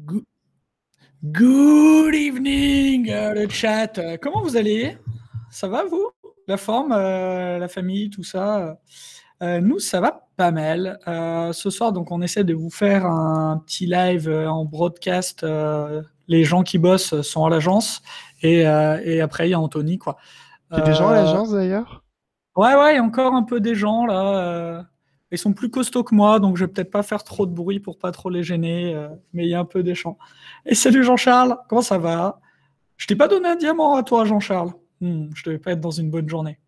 Good, good evening, le chat. Comment vous allez? Ça va, vous? La forme, la famille, tout ça? Nous, ça va pas mal. Ce soir, donc, on essaie de vous faire un petit live en broadcast. Les gens qui bossent sont à l'agence et après, il y a Anthony, quoi. Il y a des gens à Euh, l'agence d'ailleurs? ouais, il y a encore un peu des gens là. Ils sont plus costauds que moi, donc je vais peut-être pas faire trop de bruit pour pas trop les gêner, mais il y a un peu des gens. Et salut Jean-Charles, comment ça va? Je t'ai pas donné un diamant à toi, Jean-Charles. Je devais pas être dans une bonne journée.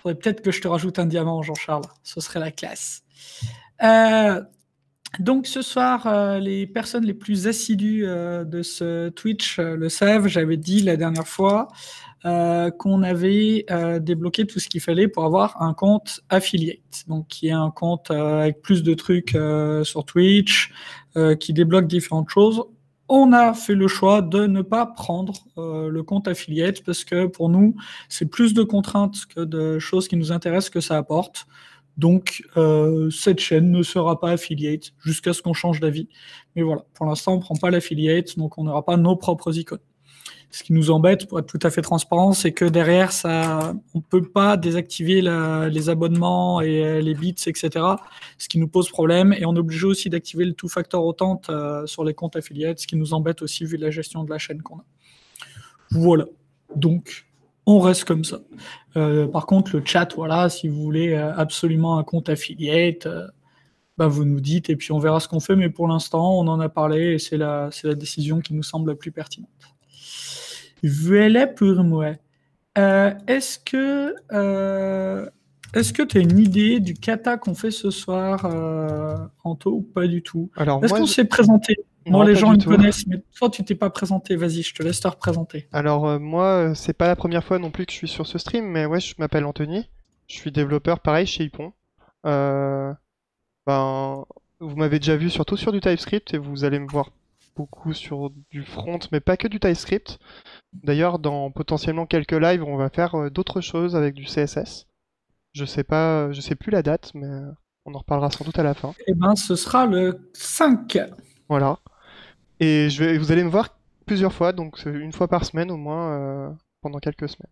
Faudrait peut-être que je te rajoute un diamant, Jean-Charles. Ce serait la classe. Euh, donc ce soir, les personnes les plus assidues de ce Twitch le savent. J'avais dit la dernière fois qu'on avait débloqué tout ce qu'il fallait pour avoir un compte affiliate. Donc qui est un compte avec plus de trucs sur Twitch, qui débloque différentes choses. On a fait le choix de ne pas prendre le compte affiliate parce que pour nous, c'est plus de contraintes que de choses qui nous intéressent que ça apporte. Donc, cette chaîne ne sera pas affiliate jusqu'à ce qu'on change d'avis. Mais voilà, pour l'instant, on ne prend pas l'affiliate, donc on n'aura pas nos propres icônes. Ce qui nous embête, pour être tout à fait transparent, c'est que derrière, ça, on ne peut pas désactiver les abonnements et les bits, etc. Ce qui nous pose problème. Et on est obligé aussi d'activer le two-factor authent sur les comptes affiliates, ce qui nous embête aussi vu la gestion de la chaîne qu'on a. Voilà. Donc, on reste comme ça. Par contre, le chat, voilà, si vous voulez absolument un compte affiliate, bah, vous nous dites et puis on verra ce qu'on fait. Mais pour l'instant, on en a parlé et c'est la décision qui nous semble la plus pertinente. Voilà pour moi. Est-ce que tu as une idée du kata qu'on fait ce soir, Anto, ou pas du tout? Alors Est-ce moi, qu'on s'est présenté? Moi, non, les pas gens du ils me tout. connaissent, mais toi, tu t'es pas présenté. Vas-y, je te laisse te représenter. Alors moi, c'est pas la première fois non plus que je suis sur ce stream, mais ouais, je m'appelle Anthony. Je suis développeur pareil chez Ipon. Euh, ben, vous m'avez déjà vu surtout sur du TypeScript et vous allez me voir beaucoup sur du front, mais pas que du TypeScript. D'ailleurs, dans potentiellement quelques lives, on va faire d'autres choses avec du CSS. Je sais pas, je sais plus la date, mais on en reparlera sans doute à la fin. Eh ben, ce sera le 5. Voilà. Et vous allez me voir plusieurs fois, donc une fois par semaine au moins, pendant quelques semaines.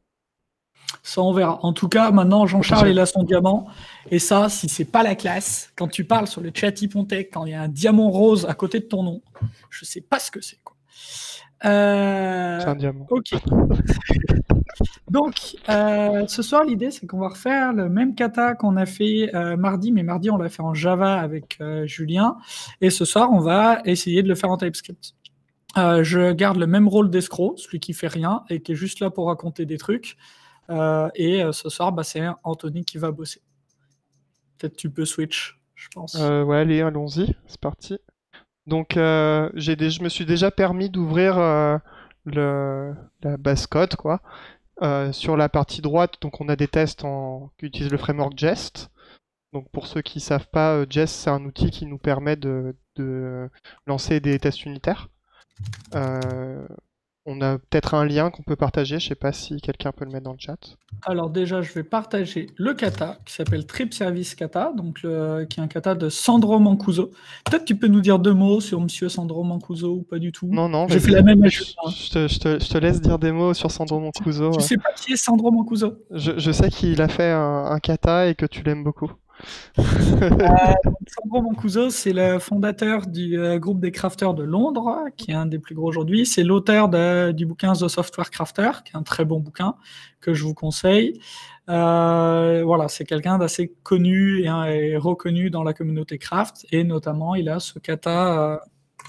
Ça, on verra. En tout cas, maintenant, Jean-Charles, il Prochainement. a son diamant. Et ça, si c'est pas la classe, quand tu parles sur le chat Hypontech, quand il y a un diamant rose à côté de ton nom, je sais pas ce que c'est, quoi. C'est un diamant. Ok. Donc, ce soir, l'idée, c'est qu'on va refaire le même kata qu'on a fait mardi, mais mardi, on l'a fait en Java avec Julien. Et ce soir, on va essayer de le faire en TypeScript. Je garde le même rôle d'escroc, celui qui fait rien et qui est juste là pour raconter des trucs. Et ce soir, bah, c'est Anthony qui va bosser. Peut-être tu peux switch, je pense. Ouais, allez, allons-y, c'est parti. Donc, je me suis déjà permis d'ouvrir la base code, quoi. Sur la partie droite, donc on a des tests qui utilisent le framework Jest. Donc pour ceux qui savent pas, Jest c'est un outil qui nous permet de lancer des tests unitaires. On a peut-être un lien qu'on peut partager, je sais pas si quelqu'un peut le mettre dans le chat. Alors déjà, je vais partager le kata qui s'appelle Trip Service Kata, donc qui est un kata de Sandro Mancuso. Peut-être tu peux nous dire deux mots sur Monsieur Sandro Mancuso ou pas du tout. Non, non, J'ai fait vas-y. la même à Je, Julien. je te laisse dire des mots sur Sandro Mancuso. Tu sais pas qui est Sandro Mancuso? Je sais qu'il a fait un kata et que tu l'aimes beaucoup. Sandro Mancuso, c'est le fondateur du groupe des crafters de Londres, qui est un des plus gros aujourd'hui. C'est l'auteur du bouquin The Software Crafter, qui est un très bon bouquin que je vous conseille. Voilà, c'est quelqu'un d'assez connu et reconnu dans la communauté craft, et notamment il a ce kata,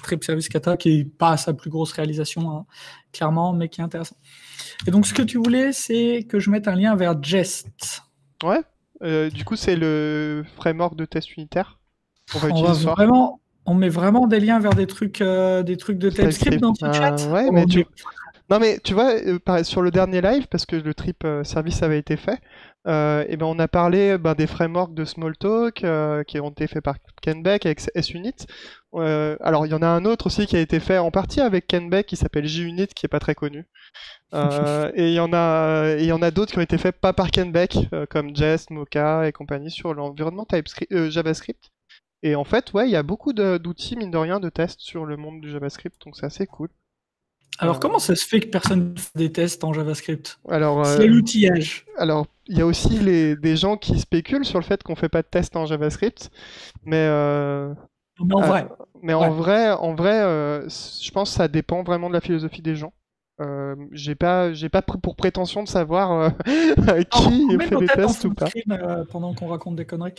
Trip Service Kata, qui n'est pas sa plus grosse réalisation, hein, clairement, mais qui est intéressant. Et donc ce que tu voulais, c'est que je mette un lien vers Jest. Ouais. Du coup, c'est le framework de test unitaire qu'on va On utiliser va ce soir. vraiment, on met vraiment des liens vers des trucs de TypeScript dans ce chat. Ouais, Oh, non, mais tu vois, sur le dernier live, parce que le trip service avait été fait, et ben on a parlé des frameworks de Smalltalk qui ont été faits par Ken Beck avec SUnit. Alors, il y en a un autre aussi qui a été fait en partie avec Ken Beck qui s'appelle JUnit, qui est pas très connu. Et il y en a d'autres qui ont été faits pas par Ken Beck, comme Jest, Mocha et compagnie sur l'environnement JavaScript. Et en fait, ouais, il y a beaucoup d'outils, mine de rien, de tests sur le monde du JavaScript, donc c'est assez cool. Alors, comment ça se fait que personne ne fait des tests en JavaScript? Alors, S'il y a l'outillage. alors, il y a aussi des gens qui spéculent sur le fait qu'on fait pas de tests en JavaScript, mais, Mais en euh, vrai. mais Ouais. je pense que ça dépend vraiment de la philosophie des gens. J'ai pas pour prétention de savoir Alors, qui on met fait nos des têtes en tests ou full pas. screen pendant qu'on raconte des conneries.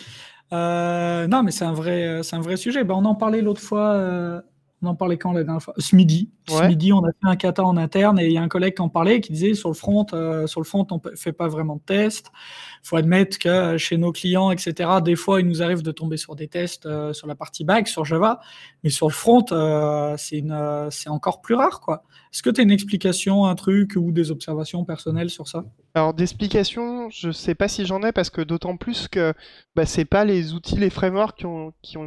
Non, mais c'est un vrai sujet. Ben, on en parlait l'autre fois. On en parlait quand la dernière fois? Ce midi. Ce Ouais. midi, on a fait un kata en interne et il y a un collègue qui en parlait qui disait sur le front, on ne fait pas vraiment de tests. Il faut admettre que chez nos clients, etc., des fois, il nous arrive de tomber sur des tests sur la partie back, sur Java, mais sur le front, c'est encore plus rare, quoi. Est-ce que tu as une explication, un truc ou des observations personnelles sur ça? Alors d'explications, je sais pas si j'en ai parce que d'autant plus que bah, c'est pas les outils, les frameworks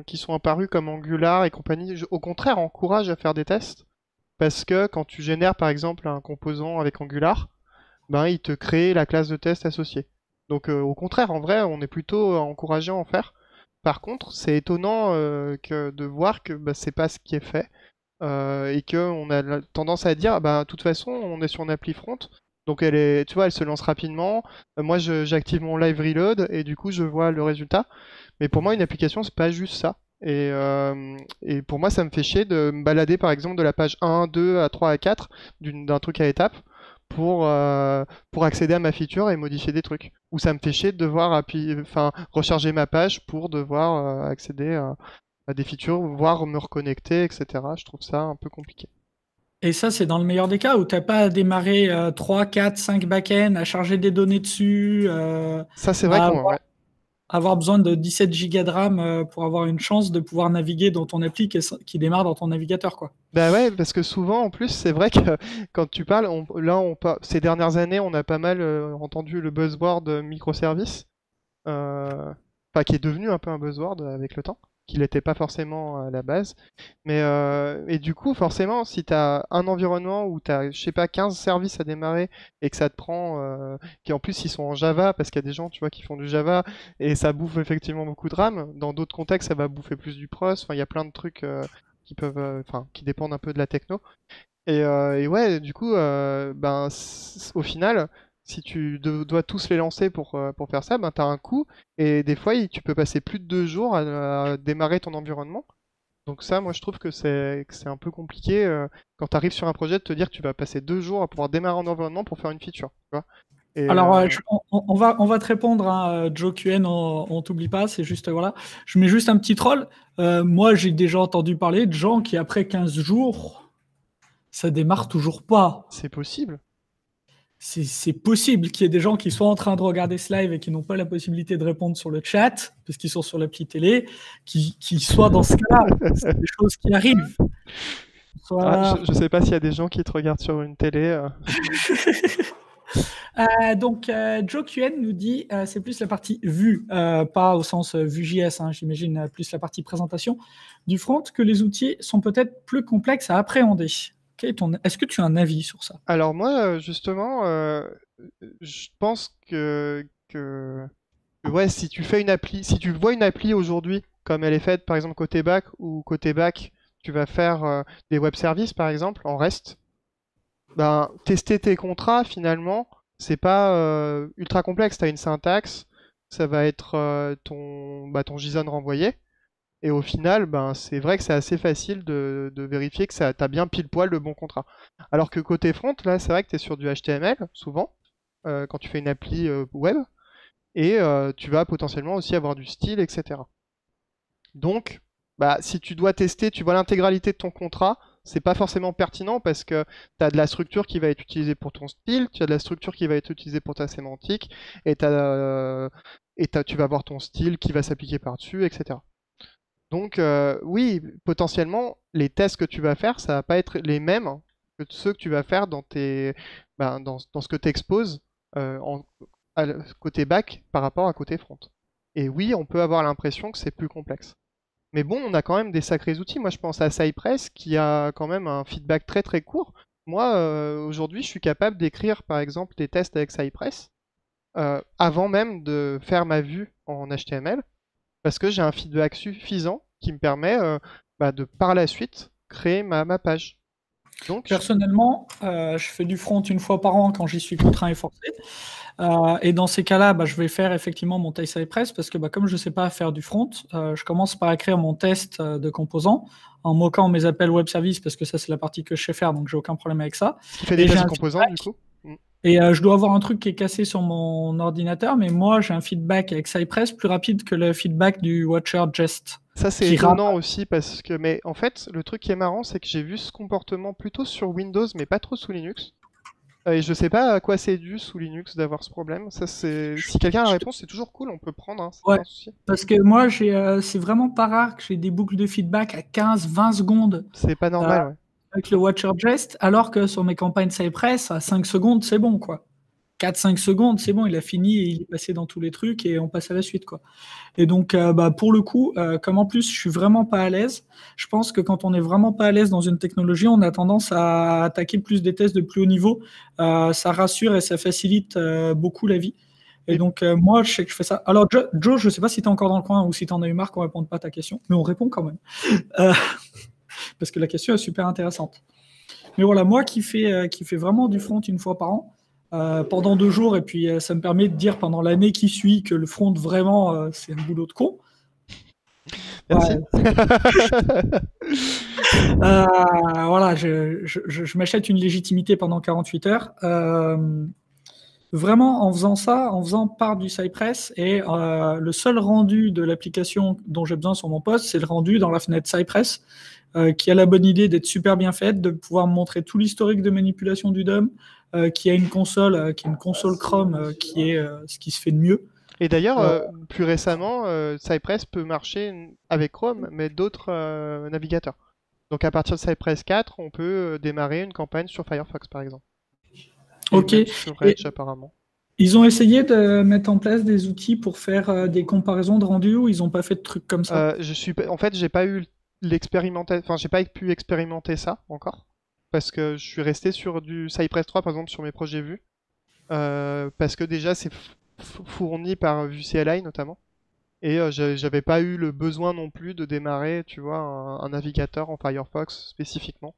qui sont apparus comme Angular et compagnie. Au contraire, encourage à faire des tests parce que quand tu génères par exemple un composant avec Angular, ben il te crée la classe de test associée. Donc au contraire, en vrai, on est plutôt encouragé à en faire. Par contre, c'est étonnant de voir que bah, c'est pas ce qui est fait et qu'on a tendance à dire, bah, de toute façon, on est sur une appli front, donc tu vois, elle se lance rapidement. Moi, j'active mon live reload et du coup, je vois le résultat. Mais pour moi, une application, c'est pas juste ça. Et pour moi, ça me fait chier de me balader, par exemple, de la page 1, 2 à 3 à 4 d'un truc à étape pour accéder à ma feature et modifier des trucs. Ou ça me fait chier de devoir enfin, recharger ma page pour devoir accéder à des features, voire me reconnecter, etc. Je trouve ça un peu compliqué. Et ça, c'est dans le meilleur des cas où tu n'as pas à démarrer 3, 4, 5 backends, à charger des données dessus, Ça, c'est vrai à qu'on, ouais. avoir besoin de 17 gigas de RAM pour avoir une chance de pouvoir naviguer dans ton appli qui démarre dans ton navigateur, quoi. Bah ouais, parce que souvent, en plus, c'est vrai que quand tu parles, ces dernières années, on a pas mal entendu le buzzword microservice, enfin qui est devenu un peu un buzzword avec le temps, qu'il n'était pas forcément à la base. Et du coup, forcément, si tu as un environnement où tu as, je sais pas, 15 services à démarrer et que ça te prend, qui en plus ils sont en Java, parce qu'il y a des gens, tu vois, qui font du Java et ça bouffe effectivement beaucoup de RAM. Dans d'autres contextes, ça va bouffer plus du pros. Enfin, il y a plein de trucs qui peuvent, enfin, qui dépendent un peu de la techno. Et ouais, du coup, ben, au final, si tu dois tous les lancer pour faire ça, ben, tu as un coût. Et des fois, tu peux passer plus de 2 jours à démarrer ton environnement. Donc ça, moi, je trouve que c'est un peu compliqué quand tu arrives sur un projet de te dire que tu vas passer 2 jours à pouvoir démarrer un environnement pour faire une feature. Tu vois. Et Alors, on va te répondre, hein, Joe QN, on t'oublie pas, c'est juste, voilà. Je mets juste un petit troll. Moi, j'ai déjà entendu parler de gens qui, après 15 jours, ça démarre toujours pas. c'est possible. C'est possible qu'il y ait des gens qui soient en train de regarder ce live et qui n'ont pas la possibilité de répondre sur le chat, parce qu'ils sont sur l'appli télé, qui soient dans ce cas-là. C'est des choses qui arrivent. Ah, Soit... je sais pas s'il y a des gens qui te regardent sur une télé. Donc, Joe QN nous dit c'est plus la partie vue, pas au sens Vue.js, hein, j'imagine plus la partie présentation du front, que les outils sont peut-être plus complexes à appréhender. Est-ce que tu as un avis sur ça? Alors moi, justement, je pense que ouais, si tu fais une appli, si tu vois une appli aujourd'hui comme elle est faite, par exemple côté back ou côté back, tu vas faire des web services par exemple en REST, ben tester tes contrats finalement, c'est pas ultra complexe. Tu as une syntaxe, ça va être ton JSON renvoyé. Et au final, ben, c'est vrai que c'est assez facile de vérifier que ça t'as bien pile poil le bon contrat. Alors que côté front, là, c'est vrai que tu es sur du HTML, souvent, quand tu fais une appli web, et tu vas potentiellement aussi avoir du style, etc. Donc, bah, si tu dois tester, tu vois l'intégralité de ton contrat, c'est pas forcément pertinent parce que tu as de la structure qui va être utilisée pour ton style, tu as de la structure qui va être utilisée pour ta sémantique, et tu vas avoir ton style qui va s'appliquer par-dessus, etc. Donc oui, potentiellement, les tests que tu vas faire, ça va pas être les mêmes que ceux que tu vas faire dans ce que tu exposes côté back par rapport à côté front. Et oui, on peut avoir l'impression que c'est plus complexe. Mais bon, on a quand même des sacrés outils. Moi, je pense à Cypress qui a quand même un feedback très très court. Moi, aujourd'hui, je suis capable d'écrire par exemple des tests avec Cypress avant même de faire ma vue en HTML parce que j'ai un feedback suffisant qui me permet de par la suite créer ma page. Donc, Personnellement, je fais du front une fois par an quand j'y suis contraint et forcé. Et dans ces cas-là, je vais faire effectivement mon test Cypress parce que comme je ne sais pas faire du front, je commence par écrire mon test de composants en moquant mes appels web service parce que ça, c'est la partie que je sais faire, donc j'ai aucun problème avec ça. ce qui fait des Et j'ai tests de un composants, feedback. du coup. Et je dois avoir un truc qui est cassé sur mon ordinateur, mais moi, j'ai un feedback avec Cypress plus rapide que le feedback du Watcher Jest. Ça, c'est Qui rate. étonnant aussi parce que, mais en fait, le truc qui est marrant, c'est que j'ai vu ce comportement plutôt sur Windows, mais pas trop sous Linux. Et je sais pas à quoi c'est dû sous Linux d'avoir ce problème. Ça, c'est... Si quelqu'un a la réponse, c'est toujours cool, on peut prendre, hein, c'est Ouais, pas un souci. parce que moi, c'est vraiment pas rare que j'ai des boucles de feedback à 15-20 secondes C'est pas euh, normal, ouais. avec le Watcher Jest, alors que sur mes campagnes Cypress, à 5 secondes, c'est bon, quoi. 4-5 secondes, c'est bon, il a fini et il est passé dans tous les trucs et on passe à la suite, quoi. Et donc, pour le coup, comme en plus, je suis vraiment pas à l'aise, je pense que quand on est vraiment pas à l'aise dans une technologie, on a tendance à attaquer plus des tests de plus haut niveau. Ça rassure et ça facilite beaucoup la vie. Et Et- donc, moi, je sais que je fais ça. Alors, Joe, je sais pas si tu es encore dans le coin ou si tu en as eu marre qu'on ne réponde pas à ta question, mais on répond quand même. Euh, parce que la question est super intéressante. Mais voilà, moi qui fais vraiment du front une fois par an, pendant 2 jours, et puis ça me permet de dire pendant l'année qui suit que le front, vraiment, c'est un boulot de con. Merci. Ouais. Voilà, je m'achète une légitimité pendant 48 heures. Vraiment, en faisant ça, en faisant part du Cypress, et le seul rendu de l'application dont j'ai besoin sur mon poste, c'est le rendu dans la fenêtre Cypress, qui a la bonne idée d'être super bien faite, de pouvoir me montrer tout l'historique de manipulation du DOM, qui a une console, Chrome, qui est ce qui se fait de mieux. Et d'ailleurs, Euh, plus récemment, Cypress peut marcher avec Chrome, mais d'autres navigateurs. Donc à partir de Cypress 4, on peut démarrer une campagne sur Firefox, par exemple. Et ok. même sur Et Edge, apparemment. ils ont essayé de mettre en place des outils pour faire des comparaisons de rendu ou ils n'ont pas fait de trucs comme ça? En fait, j'ai pas eu l'expérimentation, enfin, j'ai pas pu expérimenter ça encore, parce que je suis resté sur du Cypress 3, par exemple, sur mes projets vus, parce que déjà c'est fourni par VueCLI notamment, et j'avais pas eu le besoin non plus de démarrer, tu vois, un navigateur en Firefox spécifiquement.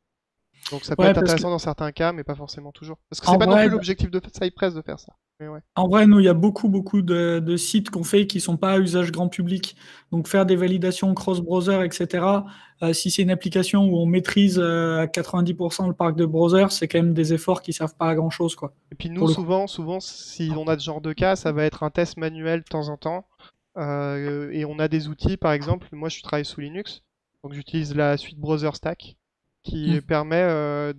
Donc ça peut Ouais, être parce que intéressant dans certains cas, mais pas forcément toujours. Parce que c'est en pas non plus vrai, l'objectif de Cypress de faire ça. Mais ouais. En vrai, nous, il y a beaucoup de sites qu'on fait qui sont pas à usage grand public. Donc, faire des validations cross-browser, etc., si c'est une application où on maîtrise à 90% le parc de browser, c'est quand même des efforts qui servent pas à grand-chose, quoi, Et puis nous, pour le coup. souvent, si on a ce genre de cas, ça va être un test manuel de temps en temps. Et on a des outils, par exemple, moi je travaille sous Linux, donc j'utilise la suite Browser Stack qui Mm. permet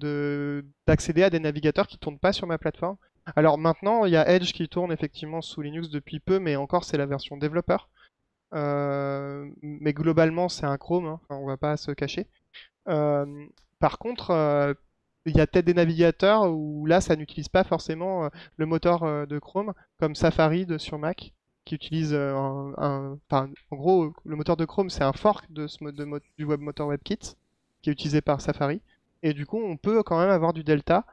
d'accéder à des navigateurs qui tournent pas sur ma plateforme. Alors maintenant, il y a Edge qui tourne effectivement sous Linux depuis peu, mais encore c'est la version développeur. Mais globalement, c'est un Chrome, hein, enfin, on va pas se cacher. Euh, Par contre, il y a peut-être des navigateurs où là, ça n'utilise pas forcément le moteur de Chrome, comme Safari sur Mac, qui utilise enfin, en gros, le moteur de Chrome, c'est un fork du Web Motor WebKit, qui est utilisé par Safari. Et du coup, on peut quand même avoir du delta.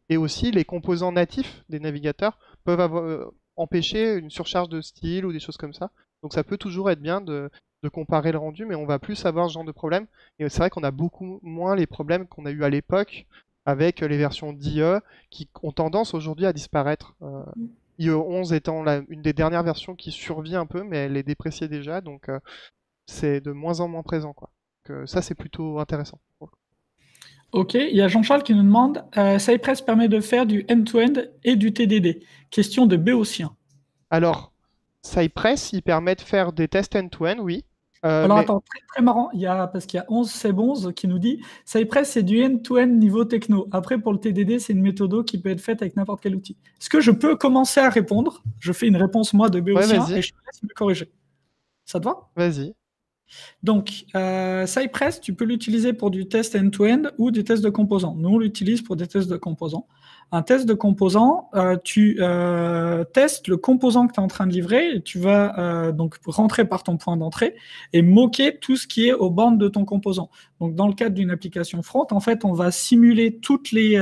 Et aussi, les composants natifs des navigateurs peuvent empêcher une surcharge de style ou des choses comme ça. Donc ça peut toujours être bien de comparer le rendu, mais on va plus avoir ce genre de problème. Et c'est vrai qu'on a beaucoup moins les problèmes qu'on a eu à l'époque avec les versions d'IE qui ont tendance aujourd'hui à disparaître. IE 11 étant une des dernières versions qui survit un peu, mais elle est dépréciée déjà, donc c'est de moins en moins présent, quoi. Donc, ça, c'est plutôt intéressant. Ok, il y a Jean-Charles qui nous demande, Cypress permet de faire du end-to-end et du TDD. Question de Béotien. Alors, Cypress, il permet de faire des tests end-to-end, oui. Alors Mais attends, très marrant, parce qu'il y a 11 Seb11 qui nous dit Cypress c'est du end-to-end niveau techno. Après pour le TDD c'est une méthode qui peut être faite avec n'importe quel outil. Est-ce que je peux commencer à répondre? Je fais une réponse moi de ouais, Béotien vas-y, et je te laisse me corriger. Ça te va? vas-y. Donc Cypress tu peux l'utiliser pour du test end-to-end ou des tests de composants. Nous on l'utilise pour des tests de composants. Un test de composant, tu testes le composant que tu es en train de livrer et tu vas donc rentrer par ton point d'entrée et moquer tout ce qui est aux bornes de ton composant. Donc, dans le cadre d'une application front, en fait, on va simuler tous les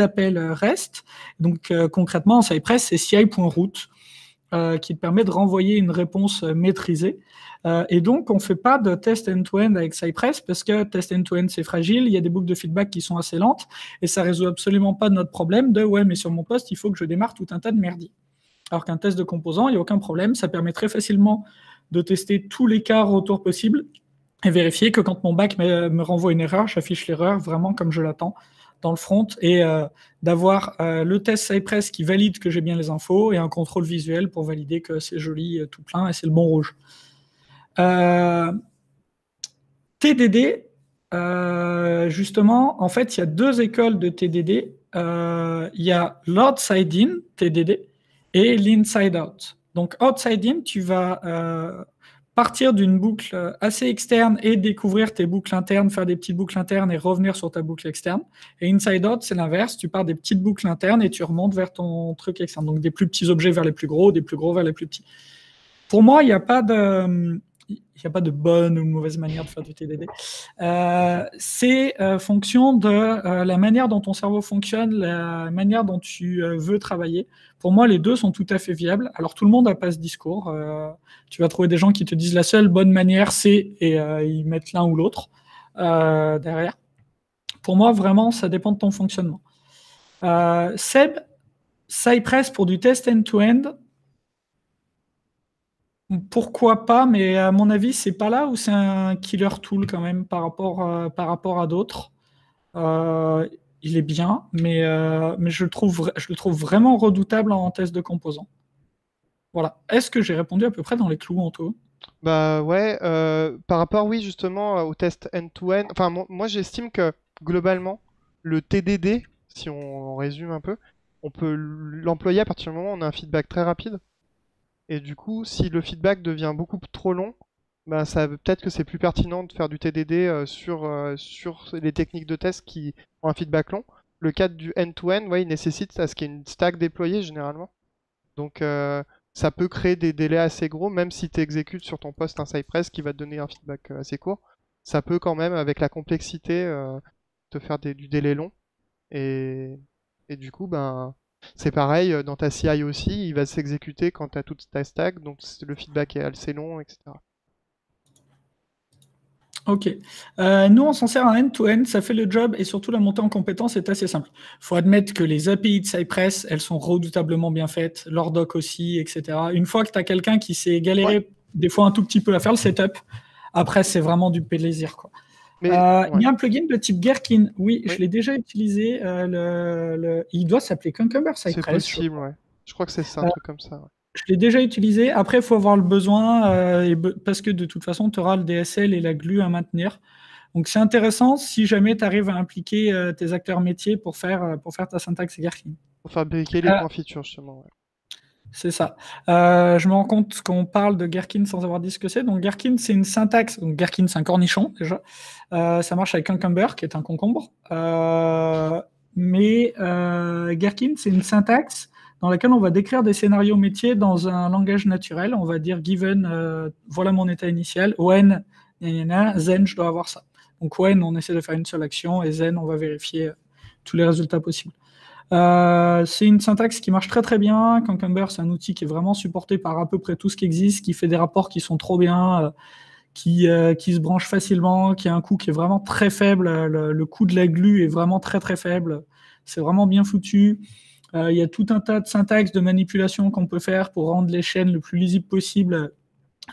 appels REST. Donc, concrètement, en Cypress, c'est ci.route. qui te permet de renvoyer une réponse maîtrisée. Et donc, on ne fait pas de test end-to-end avec Cypress parce que test end-to-end, c'est fragile, il y a des boucles de feedback qui sont assez lentes et ça ne résout absolument pas notre problème de ouais, mais sur mon poste, il faut que je démarre tout un tas de merdier. Alors qu'un test de composants, il n'y a aucun problème, ça permet très facilement de tester tous les cas retour possibles et vérifier que quand mon back me renvoie une erreur, j'affiche l'erreur vraiment comme je l'attends dans le front et d'avoir le test Cypress qui valide que j'ai bien les infos et un contrôle visuel pour valider que c'est joli tout plein et c'est le bon rouge. TDD, justement, en fait, il y a deux écoles de TDD. Il y a l'outside-in, TDD, et l'inside-out. Donc, outside-in, tu vas partir d'une boucle assez externe et découvrir tes boucles internes, faire des petites boucles internes et revenir sur ta boucle externe. Et inside-out, c'est l'inverse. Tu pars des petites boucles internes et tu remontes vers ton truc externe. Donc, des plus petits objets vers les plus gros, des plus gros vers les plus petits. Pour moi, il n'y a pas de bonne ou mauvaise manière de faire du TDD. C'est fonction de la manière dont ton cerveau fonctionne, la manière dont tu veux travailler. Pour moi, les deux sont tout à fait viables. Alors, tout le monde n'a pas ce discours. Tu vas trouver des gens qui te disent la seule bonne manière, c'est, et ils mettent l'un ou l'autre derrière. Pour moi, vraiment, ça dépend de ton fonctionnement. Seb, Cypress pour du test end-to-end, pourquoi pas, mais à mon avis, c'est pas là où c'est un killer tool quand même par rapport à d'autres. Il est bien, mais je le trouve vraiment redoutable en test de composants. Voilà. Est-ce que j'ai répondu à peu près dans les clous, Anto? Bah ouais, par rapport, oui, justement, au test end-to-end, enfin, moi j'estime que globalement, le TDD, si on résume un peu, on peut l'employer à partir du moment où on a un feedback très rapide. Et du coup, si le feedback devient beaucoup trop long, bah, peut-être que c'est plus pertinent de faire du TDD sur les techniques de test qui ont un feedback long. Le cadre du end-to-end, ouais, il nécessite à ce qu'il y ait une stack déployée généralement. Donc ça peut créer des délais assez gros, même si tu exécutes sur ton poste un Cypress qui va te donner un feedback assez court. Ça peut quand même, avec la complexité, te faire du délai long. Et, et du coup, ben, c'est pareil, dans ta CI aussi, il va s'exécuter quand tu as toute ta stack, donc le feedback est assez long, etc. Ok. Nous, on s'en sert en end-to-end, ça fait le job et surtout la montée en compétence est assez simple. Il faut admettre que les API de Cypress, elles sont redoutablement bien faites, leur doc aussi, etc. Une fois que tu as quelqu'un qui s'est galéré des fois un tout petit peu à faire le setup, après, c'est vraiment du plaisir, quoi. Mais, Il y a ouais. un plugin de type Gherkin. Oui, Oui. je l'ai déjà utilisé. Il doit s'appeler Cucumber C'est Cypress. possible, ouais. Je crois que c'est ça, un truc comme ça. Ouais. Je l'ai déjà utilisé. Après, il faut avoir le besoin parce que de toute façon, tu auras le DSL et la glue à maintenir. Donc, c'est intéressant si jamais tu arrives à impliquer tes acteurs métiers pour faire ta syntaxe Gherkin. Pour fabriquer les points features, justement. Ouais. C'est ça. Je me rends compte qu'on parle de Gherkin sans avoir dit ce que c'est. Donc, Gherkin, c'est une syntaxe. Donc, Gherkin, c'est un cornichon, déjà. Ça marche avec Cucumber, qui est un concombre. Mais Gherkin, c'est une syntaxe dans laquelle on va décrire des scénarios métiers dans un langage naturel. On va dire given, voilà mon état initial, when, then, je dois avoir ça. Donc, when, on essaie de faire une seule action, et then, on va vérifier tous les résultats possibles. C'est une syntaxe qui marche très très bien. Cucumber, c'est un outil qui est vraiment supporté par à peu près tout ce qui existe, qui fait des rapports qui sont trop bien, qui se branche facilement, qui a un coût qui est vraiment très faible. Le coût de la glue est vraiment très très faible. C'est vraiment bien foutu. Il y a tout un tas de syntaxes de manipulation qu'on peut faire pour rendre les chaînes le plus lisibles possible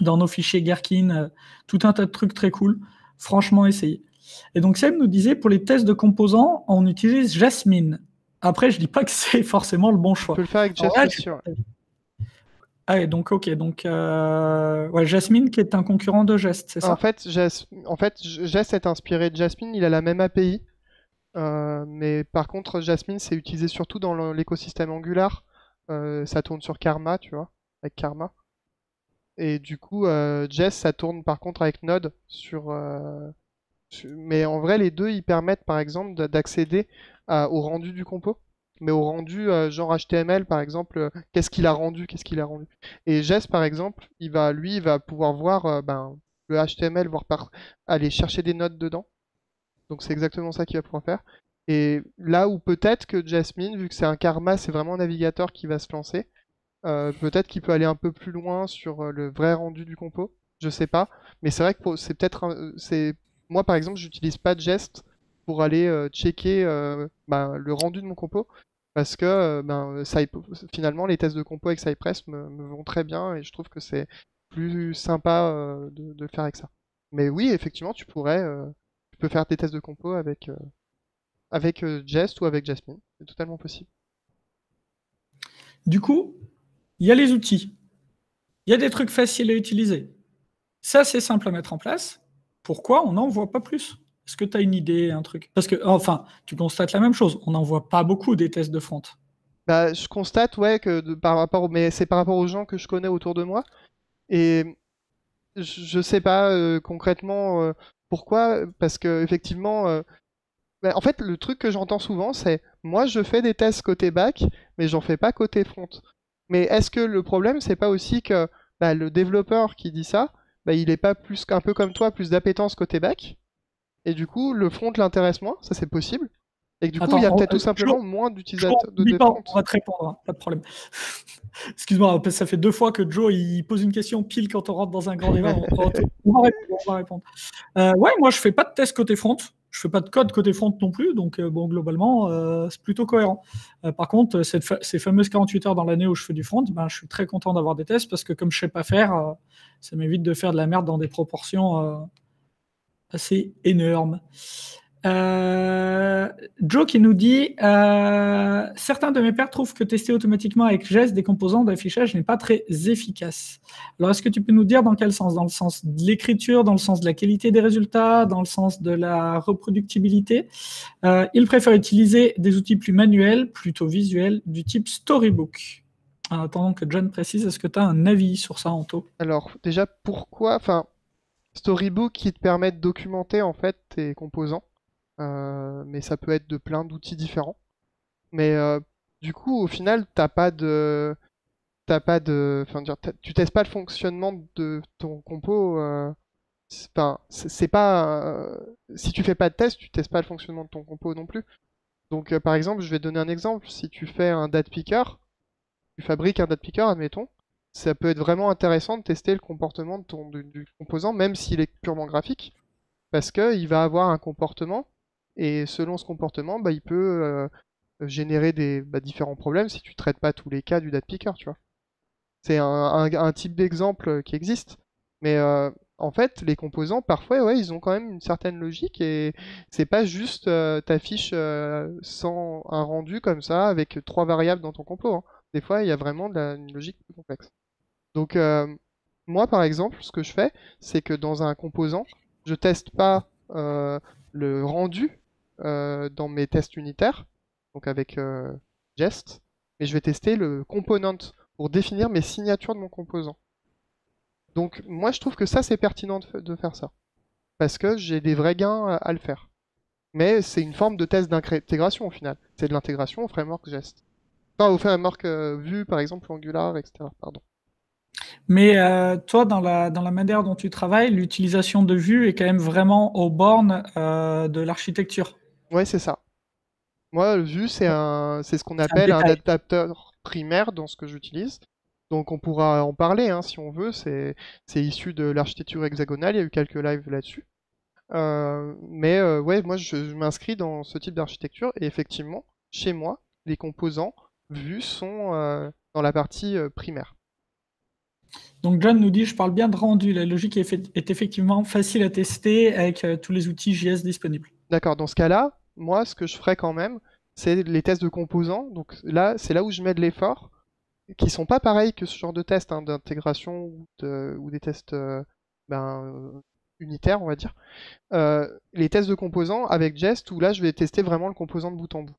dans nos fichiers Gherkin. Tout un tas de trucs très cool. Franchement, essayez. Et donc, Seb nous disait, pour les tests de composants, on utilise Jasmine. Après, je dis pas que c'est forcément le bon choix. On peut le faire avec Jest aussi, ouais. Ah, ouais, donc ok, donc ouais, Jasmine qui est un concurrent de Jest, c'est ça? En fait, Jest est inspiré de Jasmine, il a la même API, mais par contre, Jasmine, c'est utilisé surtout dans l'écosystème Angular. Ça tourne sur Karma, tu vois, avec Karma. Et du coup, Jest, ça tourne par contre avec Node mais en vrai, les deux, ils permettent par exemple d'accéder au rendu du compo. Mais au rendu genre HTML, par exemple, qu'est-ce qu'il a rendu, qu'est-ce qu'il a rendu. Et Jest, par exemple, il va pouvoir voir le HTML, aller chercher des notes dedans. Donc c'est exactement ça qu'il va pouvoir faire. Et là où peut-être que Jasmine, vu que c'est un karma, c'est vraiment un navigateur qui va se lancer. Peut-être qu'il peut aller un peu plus loin sur le vrai rendu du compo, je sais pas. Mais c'est vrai que c'est peut-être moi par exemple, j'utilise pas de geste pour aller checker le rendu de mon compo parce que finalement les tests de compo avec Cypress me vont très bien et je trouve que c'est plus sympa de le faire avec ça. Mais oui, effectivement, tu peux faire des tests de compo avec Jest ou avec Jasmine, c'est totalement possible. Du coup, il y a les outils. Il y a des trucs faciles à utiliser. Ça, c'est simple à mettre en place. Pourquoi on n'en voit pas plus? Est-ce que tu as une idée, un truc? Parce que, enfin, tu constates la même chose. On n'en voit pas beaucoup des tests de front. Bah, je constate, ouais, que mais c'est par rapport aux gens que je connais autour de moi. Et je sais pas concrètement pourquoi, parce que effectivement, en fait, le truc que j'entends souvent, c'est moi, je fais des tests côté back, mais j'en fais pas côté front. Mais est-ce que le problème, c'est pas aussi que le développeur qui dit ça, il est pas plus un peu comme toi, plus d'appétence côté back, et du coup, le front l'intéresse moins, ça c'est possible. Et que du coup, il y a Attends, peut-être tout simplement moins d'utilisateurs n'oublie de pas, front. on va te répondre, hein, pas de problème. Excuse-moi, ça fait 2 fois que Joe il pose une question pile quand on rentre dans un grand débat. On va répondre. Ouais, moi je fais pas de test côté front. Je fais pas de code côté front non plus, donc bon, globalement, c'est plutôt cohérent. Par contre, ces fameuses 48 heures dans l'année où je fais du front, ben, je suis très content d'avoir des tests parce que comme je sais pas faire, ça m'évite de faire de la merde dans des proportions assez énormes. Joe qui nous dit certains de mes pairs trouvent que tester automatiquement avec Jest des composants d'affichage n'est pas très efficace. Alors, est-ce que tu peux nous dire dans quel sens? Dans le sens de l'écriture, dans le sens de la qualité des résultats, dans le sens de la reproductibilité? Il préfère utiliser des outils plus manuels, plutôt visuels, du type Storybook. En attendant que John précise, est-ce que tu as un avis sur ça, Anto? Alors, déjà, pourquoi, enfin, Storybook qui te permet de documenter en fait tes composants, mais ça peut être de plein d'outils différents. Mais du coup, au final, enfin, tu testes pas le fonctionnement de ton compo. Enfin, c'est pas, si tu fais pas de test, tu testes pas le fonctionnement de ton compo non plus. Donc, par exemple, je vais te donner un exemple. Si tu fais un date picker, tu fabriques un date picker, admettons, ça peut être vraiment intéressant de tester le comportement de du composant, même s'il est purement graphique, parce qu'il va avoir un comportement, et selon ce comportement, il peut générer différents problèmes si tu traites pas tous les cas du date picker, tu vois. C'est un type d'exemple qui existe, mais en fait, les composants, parfois, ouais, ils ont quand même une certaine logique, et c'est pas juste t'affiches sans un rendu comme ça, avec 3 variables dans ton compo, hein. Des fois, il y a vraiment une logique plus complexe. Donc, moi, par exemple, ce que je fais, c'est que dans un composant, je teste pas le rendu dans mes tests unitaires, donc avec Jest, mais je vais tester le component pour définir mes signatures de mon composant. Donc, moi, je trouve que ça, c'est pertinent de faire ça, parce que j'ai des vrais gains à le faire. Mais c'est une forme de test d'intégration au final. C'est de l'intégration au framework Jest. Enfin, au framework Vue, par exemple, Angular, etc. Pardon. Mais toi, dans la manière dont tu travailles, l'utilisation de Vue est quand même vraiment aux bornes de l'architecture. Ouais, c'est ça. Moi, le Vue, c'est ce qu'on C'est un appelle un détail. adaptateur primaire dans ce que j'utilise. Donc on pourra en parler hein, si on veut. C'est issu de l'architecture hexagonale. Il y a eu quelques lives là-dessus. Ouais, moi je m'inscris dans ce type d'architecture et effectivement, chez moi, les composants Vue sont dans la partie primaire. Donc John nous dit, je parle bien de rendu. La logique est effectivement facile à tester avec tous les outils JS disponibles. D'accord, dans ce cas-là, moi ce que je ferais quand même, c'est les tests de composants. Donc là, c'est là où je mets de l'effort, qui sont pas pareils que ce genre de tests hein, d'intégration ou des tests unitaires, on va dire. Les tests de composants avec Jest, où là je vais tester vraiment le composant de bout en bout.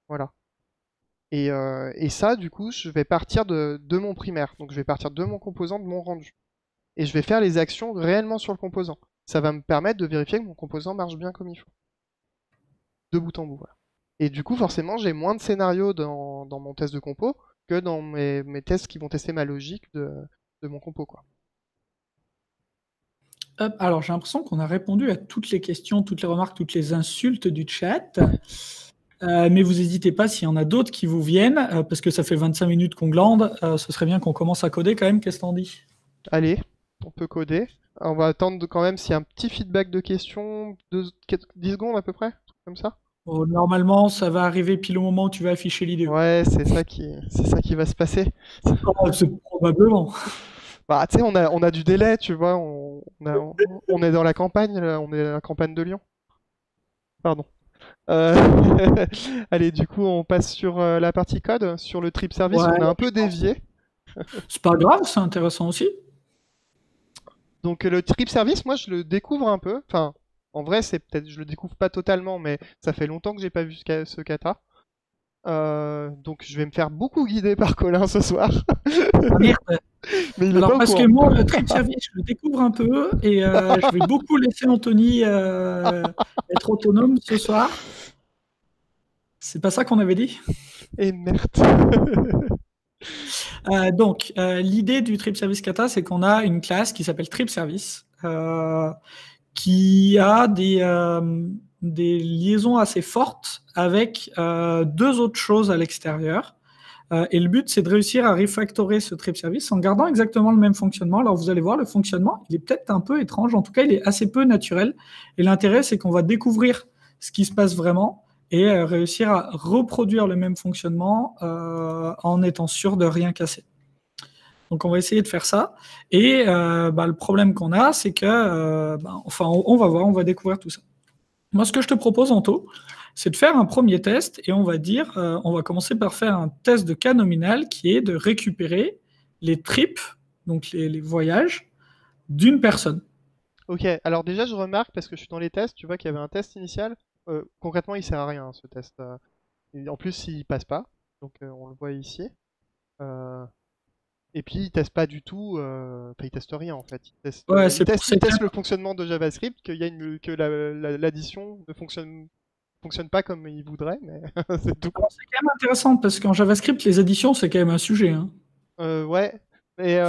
Voilà. Et ça, du coup, je vais partir de mon primaire. Donc je vais partir de mon composant, de mon rendu. Et je vais faire les actions réellement sur le composant. Ça va me permettre de vérifier que mon composant marche bien comme il faut. De bout en bout, voilà. Et du coup, forcément, j'ai moins de scénarios dans mon test de compo que dans mes tests qui vont tester ma logique de mon compo, quoi. Hop, alors j'ai l'impression qu'on a répondu à toutes les questions, toutes les remarques, toutes les insultes du chat. Mais vous n'hésitez pas, s'il y en a d'autres qui vous viennent, parce que ça fait 25 minutes qu'on glande, ce serait bien qu'on commence à coder quand même. Qu'est-ce que t'en dis? Allez, on peut coder. On va attendre quand même s'il y a un petit feedback de questions, 10 secondes à peu près, comme ça. Oh, normalement, ça va arriver pile au moment où tu vas afficher l'idée. Ouais, c'est ça qui va se passer. Oh, c'est probablement. Bah, tu sais, on a du délai, tu vois. On est dans la campagne, là, on est dans la campagne de Lyon. Pardon. Euh, Allez, du coup, on passe sur la partie code. Sur le trip service, Ouais, on a un peu dévié. c'est pas grave, c'est intéressant aussi. Donc, le trip service, moi, je le découvre un peu. Enfin, en vrai, c'est peut-être, je le découvre pas totalement, mais ça fait longtemps que j'ai pas vu ce kata. Donc, je vais me faire beaucoup guider par Colin ce soir. Ah, merde. Mais il est Alors, pas au parce que courant. moi, le trip service, je le découvre un peu et je vais beaucoup laisser Anthony être autonome ce soir. C'est pas ça qu'on avait dit? Et merde. Donc, l'idée du trip service kata, c'est qu'on a une classe qui s'appelle trip service, qui a des liaisons assez fortes avec deux autres choses à l'extérieur. Et le but, c'est de réussir à refactorer ce trip service en gardant exactement le même fonctionnement. Alors, vous allez voir, le fonctionnement, il est peut-être un peu étrange. En tout cas, il est assez peu naturel. Et l'intérêt, c'est qu'on va découvrir ce qui se passe vraiment et réussir à reproduire le même fonctionnement en étant sûr de rien casser. Donc, on va essayer de faire ça. Et le problème qu'on a, c'est que, on va voir, on va découvrir tout ça. Moi, ce que je te propose, Anto, c'est de faire un premier test et on va commencer par faire un test de cas nominal qui est de récupérer les trips, donc les voyages, d'une personne. Ok, alors déjà, je remarque, parce que je suis dans les tests, tu vois qu'il y avait un test initial. Concrètement, il sert à rien, ce test. Et en plus, il passe pas. Donc, on le voit ici. Euh, Et puis, il teste pas du tout. Enfin, il teste rien en fait. Ouais, c'est pour Il ces cas. teste le fonctionnement de JavaScript, que l'addition ne fonctionne pas comme il voudrait, mais c'est tout. Alors, c'est quand même intéressant parce qu'en JavaScript, les additions, c'est quand même un sujet, hein. Ouais. Et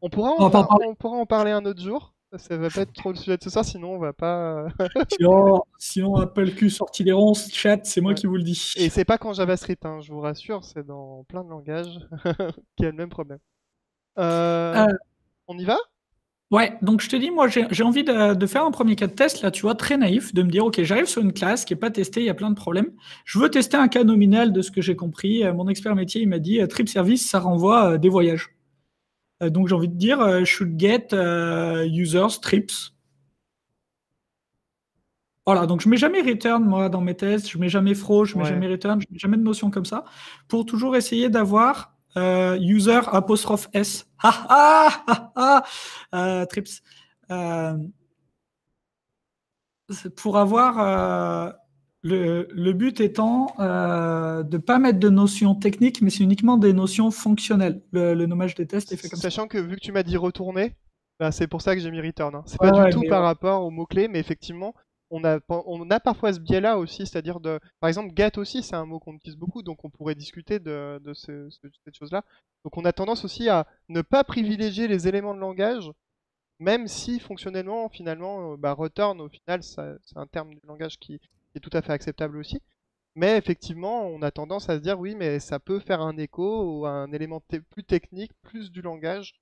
On va pas en parler. on pourra en parler un autre jour. Ça va pas être trop le sujet de ce soir, sinon on va pas. Si on appelle Q sorti des ronces, chat, c'est moi Ouais. qui vous le dis. Et c'est pas qu'en JavaScript, hein, je vous rassure, c'est dans plein de langages qui a le même problème. Euh, Euh, on y va? Ouais, donc je te dis, moi j'ai envie de faire un premier cas de test, là, tu vois, très naïf, de me dire, ok, j'arrive sur une classe qui n'est pas testée, il y a plein de problèmes. Je veux tester un cas nominal de ce que j'ai compris. Mon expert métier, il m'a dit, trip service, ça renvoie des voyages. Donc j'ai envie de dire, should get users trips. Voilà, donc je mets jamais return, moi, dans mes tests, je mets jamais throw, je mets Ouais. jamais return, je mets jamais de notion comme ça, pour toujours essayer d'avoir user apostrophe S. Ah ah ah ah trips. Euh, pour avoir le but étant de ne pas mettre de notions techniques, mais c'est uniquement des notions fonctionnelles. Le nommage des tests est fait comme ça. Sachant que vu que tu m'as dit retourner, bah, c'est pour ça que j'ai mis return, hein. C'est Ouais, pas du ouais, tout mais par rapport aux mots-clés, mais effectivement, on a parfois ce biais-là aussi, c'est-à-dire par exemple, get aussi, c'est un mot qu'on utilise beaucoup, donc on pourrait discuter de cette chose-là. Donc on a tendance aussi à ne pas privilégier les éléments de langage, même si fonctionnellement, finalement, return, au final, c'est un terme de langage qui est tout à fait acceptable aussi. Mais effectivement, on a tendance à se dire oui, mais ça peut faire un écho ou un élément plus technique, plus du langage,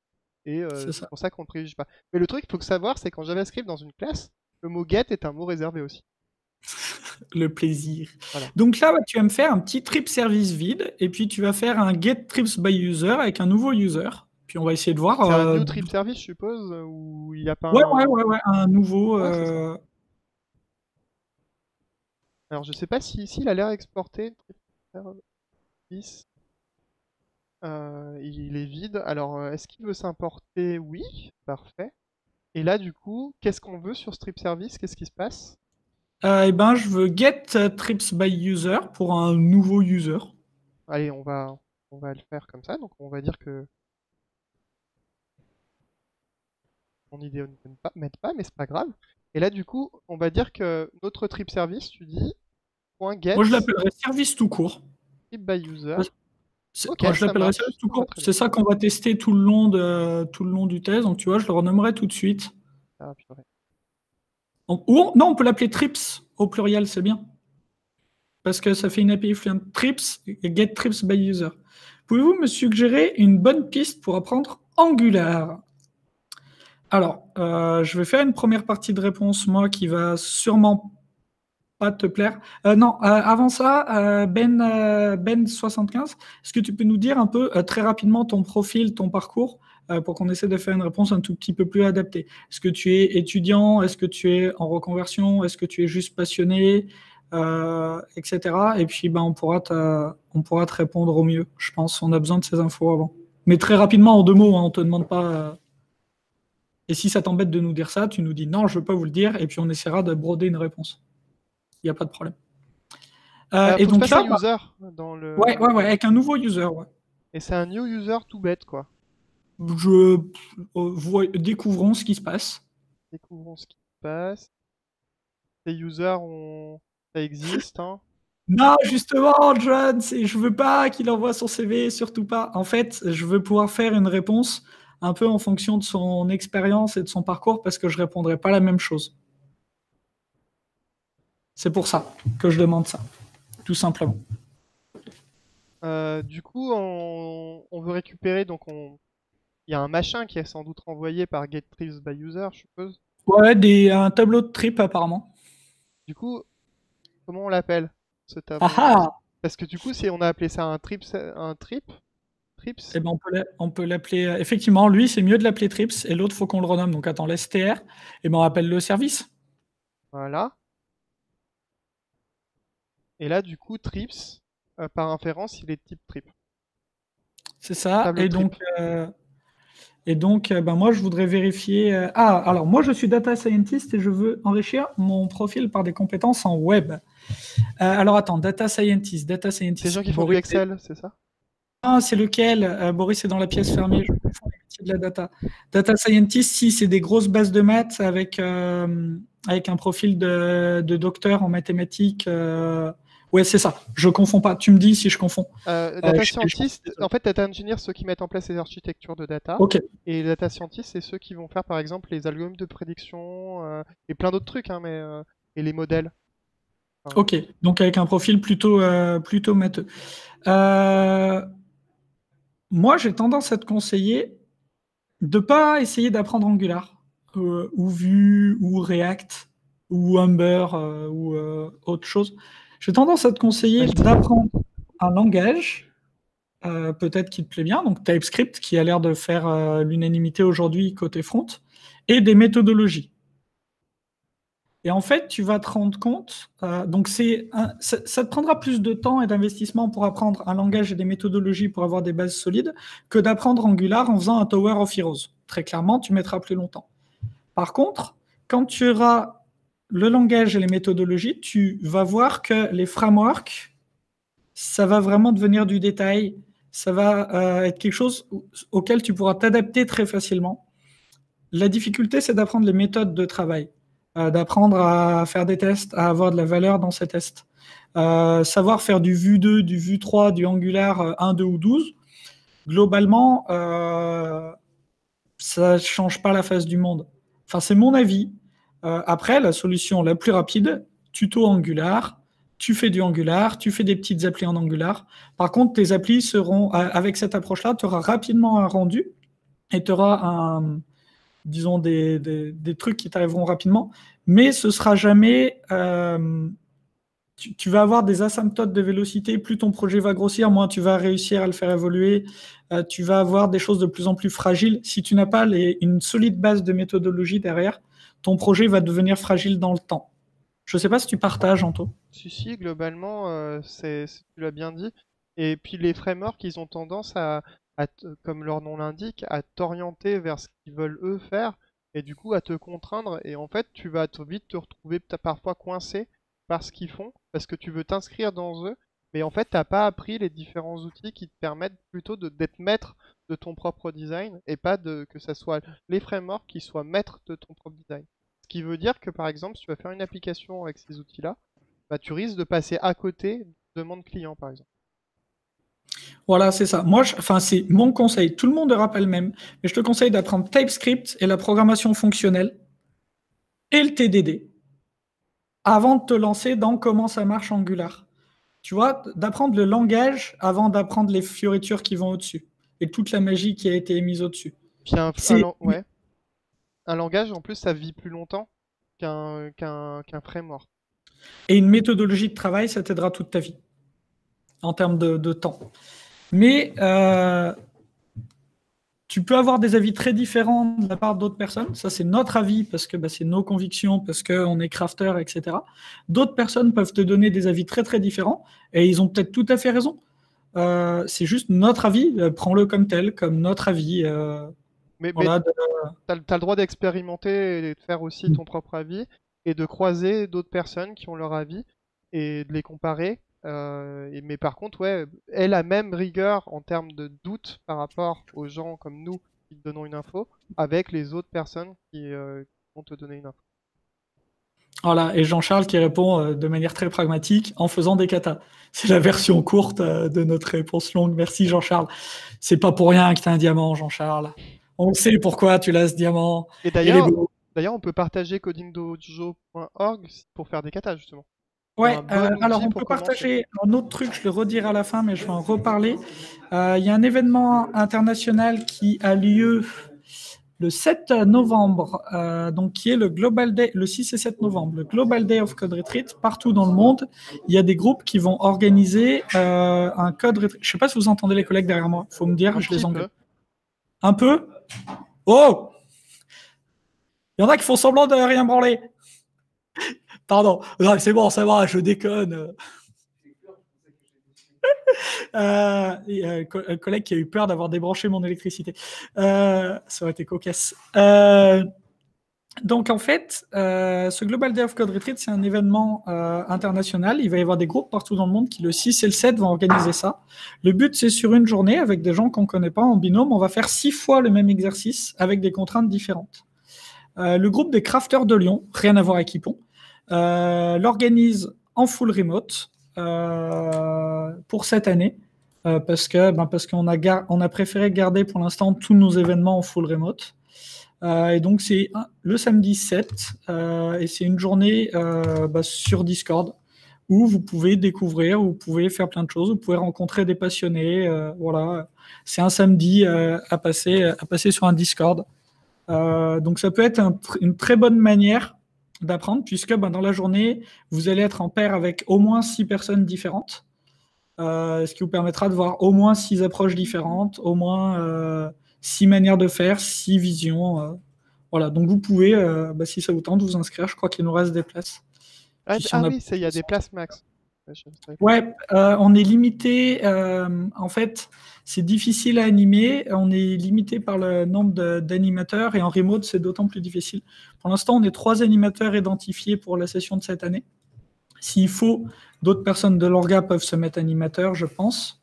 et c'est c'est ça. pour ça qu'on ne privilégie pas. Mais le truc qu'il faut savoir, c'est qu'en JavaScript, dans une classe, le mot get est un mot réservé aussi. Le plaisir. Voilà. Donc là, tu vas me faire un petit trip service vide, et puis tu vas faire un get trips by user avec un nouveau user. Puis on va essayer de voir. C'est un new trip service, je suppose, où il n'y a pas Ouais, ouais, un. ouais, ouais, un nouveau. Ouais, c'est ça. Alors, je sais pas si ici il a l'air exporté. Trip service. Il est vide. Alors, est-ce qu'il veut s'importer? Oui, parfait. Et là, du coup, qu'est-ce qu'on veut sur Strip Service? Qu'est-ce qui se passe? Eh ben, je veux get trips by user pour un nouveau user. Allez, on va le faire comme ça. Donc, on va dire que mon idée ne m'aide pas, mais c'est pas grave. Et là, du coup, on va dire que notre trip service, tu dis, .get Moi, je l'appellerais service tout court. trip by user. Ok, Moi, je ça l'appellerais marche. service tout Ça va court. très bien. C'est ça qu'on va tester tout le long du test. Donc, tu vois, je le renommerai tout de suite. Ah, purée. Non, on peut l'appeler trips au pluriel, c'est bien. parce que ça fait une API Fluent Trips et Get Trips by User. Pouvez-vous me suggérer une bonne piste pour apprendre Angular? Alors, je vais faire une première partie de réponse, moi, qui va sûrement pas te plaire. Non, avant ça, Ben75, est-ce que tu peux nous dire un peu très rapidement ton profil, ton parcours, pour qu'on essaie de faire une réponse un tout petit peu plus adaptée? Est-ce que tu es étudiant? Est-ce que tu es en reconversion? Est-ce que tu es juste passionné? Etc. Et puis, ben, on pourra te répondre au mieux, je pense. On a besoin de ces infos avant. Mais très rapidement, en 2 mots, hein, on ne te demande pas. Et si ça t'embête de nous dire ça, tu nous dis non, je ne veux pas vous le dire, et puis on essaiera de broder une réponse. Il n'y a pas de problème. Et donc là, user dans le... Ouais, avec un nouveau user. Ouais. Et c'est un new user tout bête, quoi. Découvrons ce qui se passe. Découvrons ce qui se passe. Ces users, ça existe, hein. Non, justement, John, je veux pas qu'il envoie son CV, surtout pas. En fait, je veux pouvoir faire une réponse un peu en fonction de son expérience et de son parcours, parce que je répondrai pas la même chose. C'est pour ça que je demande ça, tout simplement. Du coup, on veut récupérer, donc il y a un machin qui est sans doute renvoyé par getTrips by user, je suppose. Ouais, un tableau de trip apparemment. Du coup, comment on l'appelle ce tableau? Parce que du coup, si on a appelé ça un trip, trips. Eh ben on peut l'appeler. Effectivement, lui, c'est mieux de l'appeler trips, et l'autre, faut qu'on le renomme. Donc attends, laisse TR, et ben on appelle le service. Voilà. Et là, du coup, trips, par inférence, il est de type trip. C'est ça. Et donc, ben moi, je voudrais vérifier. Alors moi, je suis data scientist et je veux enrichir mon profil par des compétences en web. Alors attends, data scientist. C'est les gens qui font du Excel, c'est ça? Ah, c'est lequel? Boris est dans la pièce fermée. Je confonds les métiers de la data. Data scientist, si, c'est des grosses bases de maths avec un profil de docteur en mathématiques. Ouais, c'est ça. Je confonds pas. Tu me dis si je confonds. Data scientist, en fait, data engineer, ceux qui mettent en place les architectures de data. Ok. Et data scientist, c'est ceux qui vont faire, par exemple, les algorithmes de prédiction et plein d'autres trucs, hein, et les modèles. Enfin, ok. Donc avec un profil plutôt matheux. Moi, j'ai tendance à te conseiller de ne pas essayer d'apprendre Angular, ou Vue, ou React, ou Ember, ou autre chose. J'ai tendance à te conseiller d'apprendre un langage, peut-être qui te plaît bien, donc TypeScript, qui a l'air de faire l'unanimité aujourd'hui côté front, et des méthodologies. Et en fait, tu vas te rendre compte, donc ça te prendra plus de temps et d'investissement pour apprendre un langage et des méthodologies pour avoir des bases solides que d'apprendre Angular en faisant un Tower of Heroes. Très clairement, tu mettras plus longtemps. Par contre, quand tu auras le langage et les méthodologies, tu vas voir que les frameworks, ça va vraiment devenir du détail. Ça va être quelque chose auquel tu pourras t'adapter très facilement. La difficulté, c'est d'apprendre les méthodes de travail. D'apprendre à faire des tests, à avoir de la valeur dans ces tests. Savoir faire du Vue 2, du Vue 3, du Angular 1, 2 ou 12, globalement, ça ne change pas la face du monde. Enfin, c'est mon avis. Après, la solution la plus rapide, tuto Angular, tu fais du Angular, tu fais des petites applis en Angular. Par contre, tes applis seront, avec cette approche-là, tu auras rapidement un rendu et tu auras disons des trucs qui t'arriveront rapidement, mais ce sera jamais. Tu vas avoir des asymptotes de vélocité. Plus ton projet va grossir, moins tu vas réussir à le faire évoluer. Tu vas avoir des choses de plus en plus fragiles. Si tu n'as pas une solide base de méthodologie derrière, ton projet va devenir fragile dans le temps. Je ne sais pas si tu partages, Anto. Si, globalement, tu l'as bien dit. Et puis les frameworks, ils ont tendance comme leur nom l'indique, à t'orienter vers ce qu'ils veulent eux faire, et du coup à te contraindre. Et en fait, tu vas vite te retrouver parfois coincé par ce qu'ils font, parce que tu veux t'inscrire dans eux, mais en fait, t'as pas appris les différents outils qui te permettent plutôt d'être maître de ton propre design, et pas que ça soit les frameworks qui soient maîtres de ton propre design. Ce qui veut dire que par exemple, si tu vas faire une application avec ces outils-là, bah, tu risques de passer à côté de demande client, par exemple. Voilà, c'est ça. Moi, c'est mon conseil. Tout le monde aura pas le même, mais je te conseille d'apprendre TypeScript et la programmation fonctionnelle et le TDD avant de te lancer dans comment ça marche Angular. tu vois, d'apprendre le langage avant d'apprendre les fioritures qui vont au-dessus et toute la magie qui a été émise au-dessus. Puis C'est ouais. Un langage, en plus, ça vit plus longtemps qu'un framework. Et une méthodologie de travail, ça t'aidera toute ta vie en termes de temps. Mais tu peux avoir des avis très différents de la part d'autres personnes. Ça, c'est notre avis parce que c'est nos convictions, parce qu'on est crafter, etc. D'autres personnes peuvent te donner des avis très, très différents et ils ont peut-être tout à fait raison. C'est juste notre avis. Prends-le comme tel, comme notre avis. Mais Voilà. t'as le droit d'expérimenter et de faire aussi ton propre avis et de croiser d'autres personnes qui ont leur avis et de les comparer. Mais par contre, ouais, aie la même rigueur en termes de doute par rapport aux gens comme nous qui te donnons une info avec les autres personnes qui vont te donner une info. Voilà, et Jean-Charles qui répond de manière très pragmatique en faisant des katas. C'est la version courte de notre réponse longue. Merci Jean-Charles. C'est pas pour rien que tu as un diamant, Jean-Charles. On sait pourquoi tu l'as ce diamant. Et Il est beau. d'ailleurs, on peut partager codingdojo.org pour faire des katas justement. Ouais, Un bon alors outil on pour peut commencer. partager un autre truc, je le redirai à la fin, mais je vais en reparler. Il y a un événement international qui a lieu le 7 novembre, donc qui est le Global Day, le 6 et 7 novembre, le Global Day of Code Retreat, partout dans le monde. Il y a des groupes qui vont organiser un Code Retreat. Je ne sais pas si vous entendez les collègues derrière moi, il faut me dire, je les engueule. Un peu. Oh, il y en a qui font semblant de rien branler. Pardon, c'est bon, ça va, je déconne. Un collègue qui a eu peur d'avoir débranché mon électricité. Ça aurait été cocasse. Donc en fait, ce Global Day of Code Retreat, c'est un événement international. Il va y avoir des groupes partout dans le monde qui, le 6 et le 7, vont organiser ça. Le but, c'est sur une journée, avec des gens qu'on ne connaît pas en binôme, on va faire 6 fois le même exercice avec des contraintes différentes. Le groupe des crafters de Lyon, rien à voir avec Hippon, l'organise en full remote pour cette année. Parce qu'on a préféré garder pour l'instant tous nos événements en full remote. Et donc, c'est le samedi 7, et c'est une journée sur Discord où vous pouvez découvrir, vous pouvez faire plein de choses, vous pouvez rencontrer des passionnés. Voilà, c'est un samedi à passer sur un Discord. Donc, ça peut être une très bonne manière d'apprendre, puisque dans la journée, vous allez être en paire avec au moins 6 personnes différentes, ce qui vous permettra de voir au moins 6 approches différentes, au moins 6 manières de faire, 6 visions. Voilà, donc vous pouvez, si ça vous tente, vous inscrire. Je crois qu'il nous reste des places. Ah, Puis, oui, il y a des places max. Ouais, on est limité. En fait, c'est difficile à animer. On est limité par le nombre d'animateurs et en remote, c'est d'autant plus difficile. Pour l'instant, on est 3 animateurs identifiés pour la session de cette année. S'il faut, d'autres personnes de l'orga peuvent se mettre animateurs, je pense.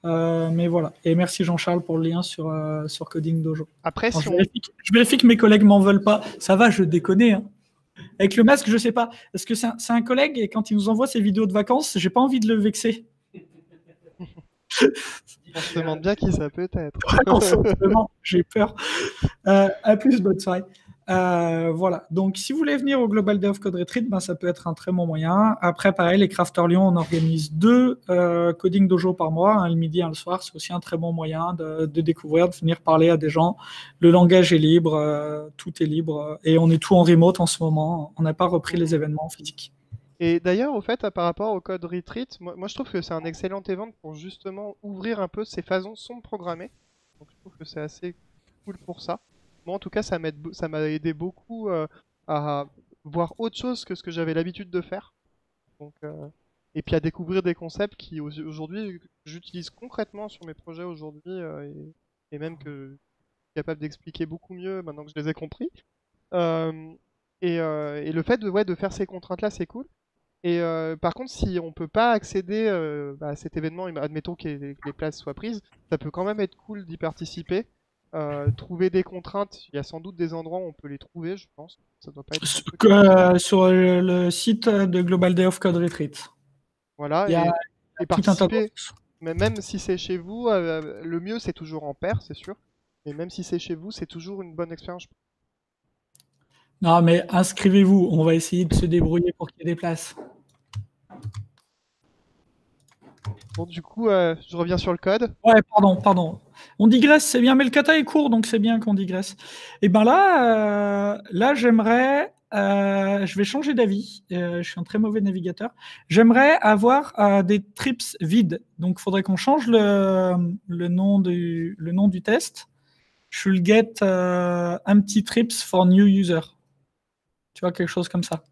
Mais voilà. Et merci Jean-Charles pour le lien sur Coding Dojo. Après, je vérifie que mes collègues m'en veulent pas. Ça va, je déconne. Hein. Avec le masque, je sais pas. Parce que c'est un collègue et quand il nous envoie ses vidéos de vacances, j'ai pas envie de le vexer. On se demande bien qui ça peut être. J'ai peur. À plus, bonne soirée. Voilà. Donc, si vous voulez venir au Global Day of Code Retreat, ça peut être un très bon moyen. Après, pareil, les Crafters Lyon, on organise 2 coding dojo par mois, un le midi, un le soir. C'est aussi un très bon moyen de découvrir, de venir parler à des gens. Le langage est libre, tout est libre. Et on est tout en remote en ce moment. On n'a pas repris les événements physiques. Et d'ailleurs, au fait, par rapport au Code Retreat, moi je trouve que c'est un excellent event pour justement ouvrir un peu ces façons de programmer. Donc je trouve que c'est assez cool pour ça. Moi en tout cas, ça m'a aidé beaucoup à voir autre chose que ce que j'avais l'habitude de faire. Donc, et puis à découvrir des concepts qui aujourd'hui j'utilise concrètement sur mes projets aujourd'hui et même que je suis capable d'expliquer beaucoup mieux maintenant que je les ai compris. Et le fait de faire ces contraintes-là, c'est cool. Et par contre, si on peut pas accéder à cet événement, admettons que les places soient prises, ça peut quand même être cool d'y participer. Trouver des contraintes, il y a sans doute des endroits où on peut les trouver, je pense. Ça doit pas être sur le site de Global Day of Code Retreat. Voilà, et participer, même si c'est chez vous, le mieux c'est toujours en paire, c'est sûr. Mais même si c'est chez vous, c'est toujours une bonne expérience. Non, mais inscrivez-vous, on va essayer de se débrouiller pour qu'il y ait des places. Bon, du coup, je reviens sur le code. Ouais, pardon. On digresse, c'est bien, mais le kata est court, donc c'est bien qu'on digresse. Et ben là, j'aimerais, je vais changer d'avis. Je suis un très mauvais navigateur. J'aimerais avoir des trips vides. Donc, il faudrait qu'on change le nom du test. Should get empty trips for new user. Tu vois, quelque chose comme ça.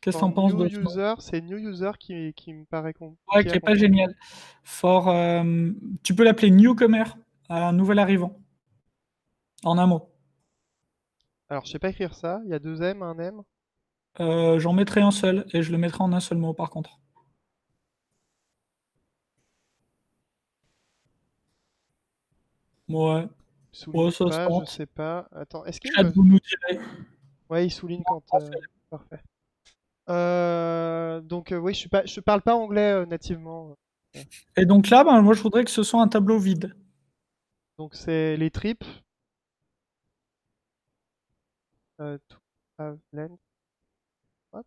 Qu'est-ce que En t'en penses new de ça? user, c'est new user qui me paraît Ouais, compliqué qui à est pas comprendre. génial. Tu peux l'appeler newcomer, un nouvel arrivant, en un mot. Alors, je sais pas écrire ça. Il y a deux M, un M. J'en mettrai un seul et je le mettrai en un seul mot par contre. Ouais, ouais, Souligne ça se pas, je tente. sais pas. Attends, est-ce Chat, que... vous nous direz. Ouais, il souligne quand... Parfait. Parfait. Donc, oui, je parle pas anglais nativement. Et donc là, ben, moi je voudrais que ce soit un tableau vide. Donc, c'est les tripes. To have length. Hop.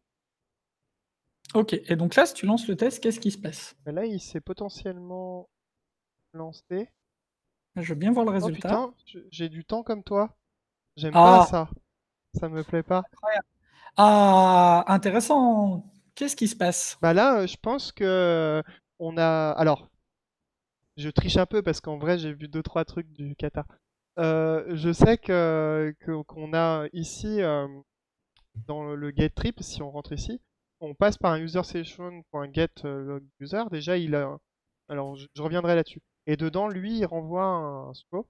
Ok, et donc là, si tu lances le test, qu'est-ce qui se passe? Mais là, il s'est potentiellement lancé. Je veux bien voir le Oh résultat. putain, j'ai du temps comme toi. J'aime pas Ah, ça. Ça me plaît pas. incroyable. Ah, intéressant. Qu'est-ce qui se passe? Bah là, je pense que on a. Alors, je triche un peu parce qu'en vrai, j'ai vu deux trois trucs du Qatar. Je sais qu'on a ici dans le get trip, si on rentre ici, on passe par un user session pour un get log user. Déjà, il a. Alors, je reviendrai là-dessus. Et dedans, lui, il renvoie un scope.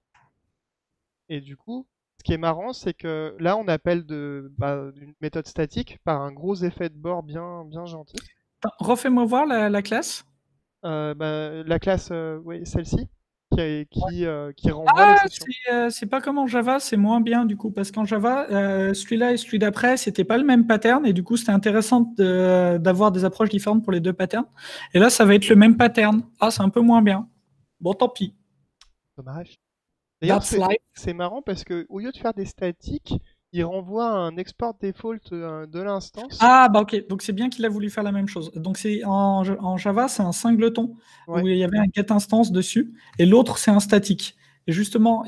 Et du coup, ce qui est marrant, c'est que là, on appelle une méthode statique par un gros effet de bord bien gentil. Attends, refais-moi voir la classe. La classe, oui, celle-ci, qui renvoie les Ah, sessions. c'est pas comme en Java, c'est moins bien du coup, parce qu'en Java, celui-là et celui d'après, c'était pas le même pattern, et du coup, c'était intéressant d'avoir des approches différentes pour les deux patterns. Et là, ça va être le même pattern. Ah, c'est un peu moins bien. Bon, tant pis. Dommage. D'ailleurs, That's life. c'est marrant parce que au lieu de faire des statiques, il renvoie un export default de l'instance. Ah, bah ok, donc c'est bien qu'il a voulu faire la même chose. Donc c'est en Java, c'est un singleton Ouais. où il y avait un get instance dessus, et l'autre, c'est un statique. Et justement,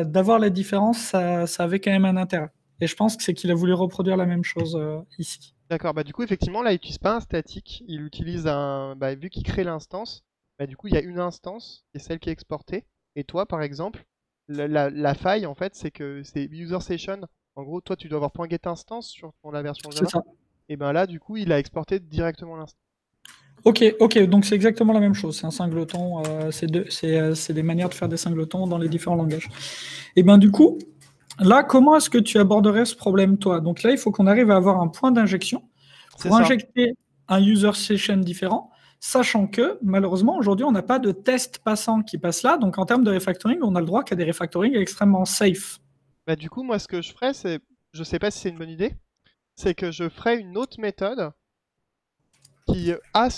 d'avoir la différence, ça avait quand même un intérêt. Et je pense que c'est qu'il a voulu reproduire la même chose ici. D'accord. Bah du coup, effectivement, là, il n'utilise pas un statique. Il utilise vu qu'il crée l'instance, bah du coup, il y a une instance qui est celle qui est exportée. Et toi, par exemple, la faille, en fait, c'est que c'est user session. En gros, toi, tu dois avoir .get instance sur la version C'est Java. ça. Et ben là, du coup, il a exporté directement l'instance. Ok, donc c'est exactement la même chose. C'est un singleton. C'est des manières de faire des singletons dans les différents langages. Et bien du coup, là, comment est-ce que tu aborderais ce problème, toi? Donc là, il faut qu'on arrive à avoir un point d'injection C'est pour ça. injecter un user session différent, sachant que malheureusement, aujourd'hui, on n'a pas de test passant qui passe là. Donc en termes de refactoring, on a le droit qu'à des refactoring extrêmement safe. Bah du coup, moi, ce que je ferais, je sais pas si c'est une bonne idée, c'est que je ferais une autre méthode qui a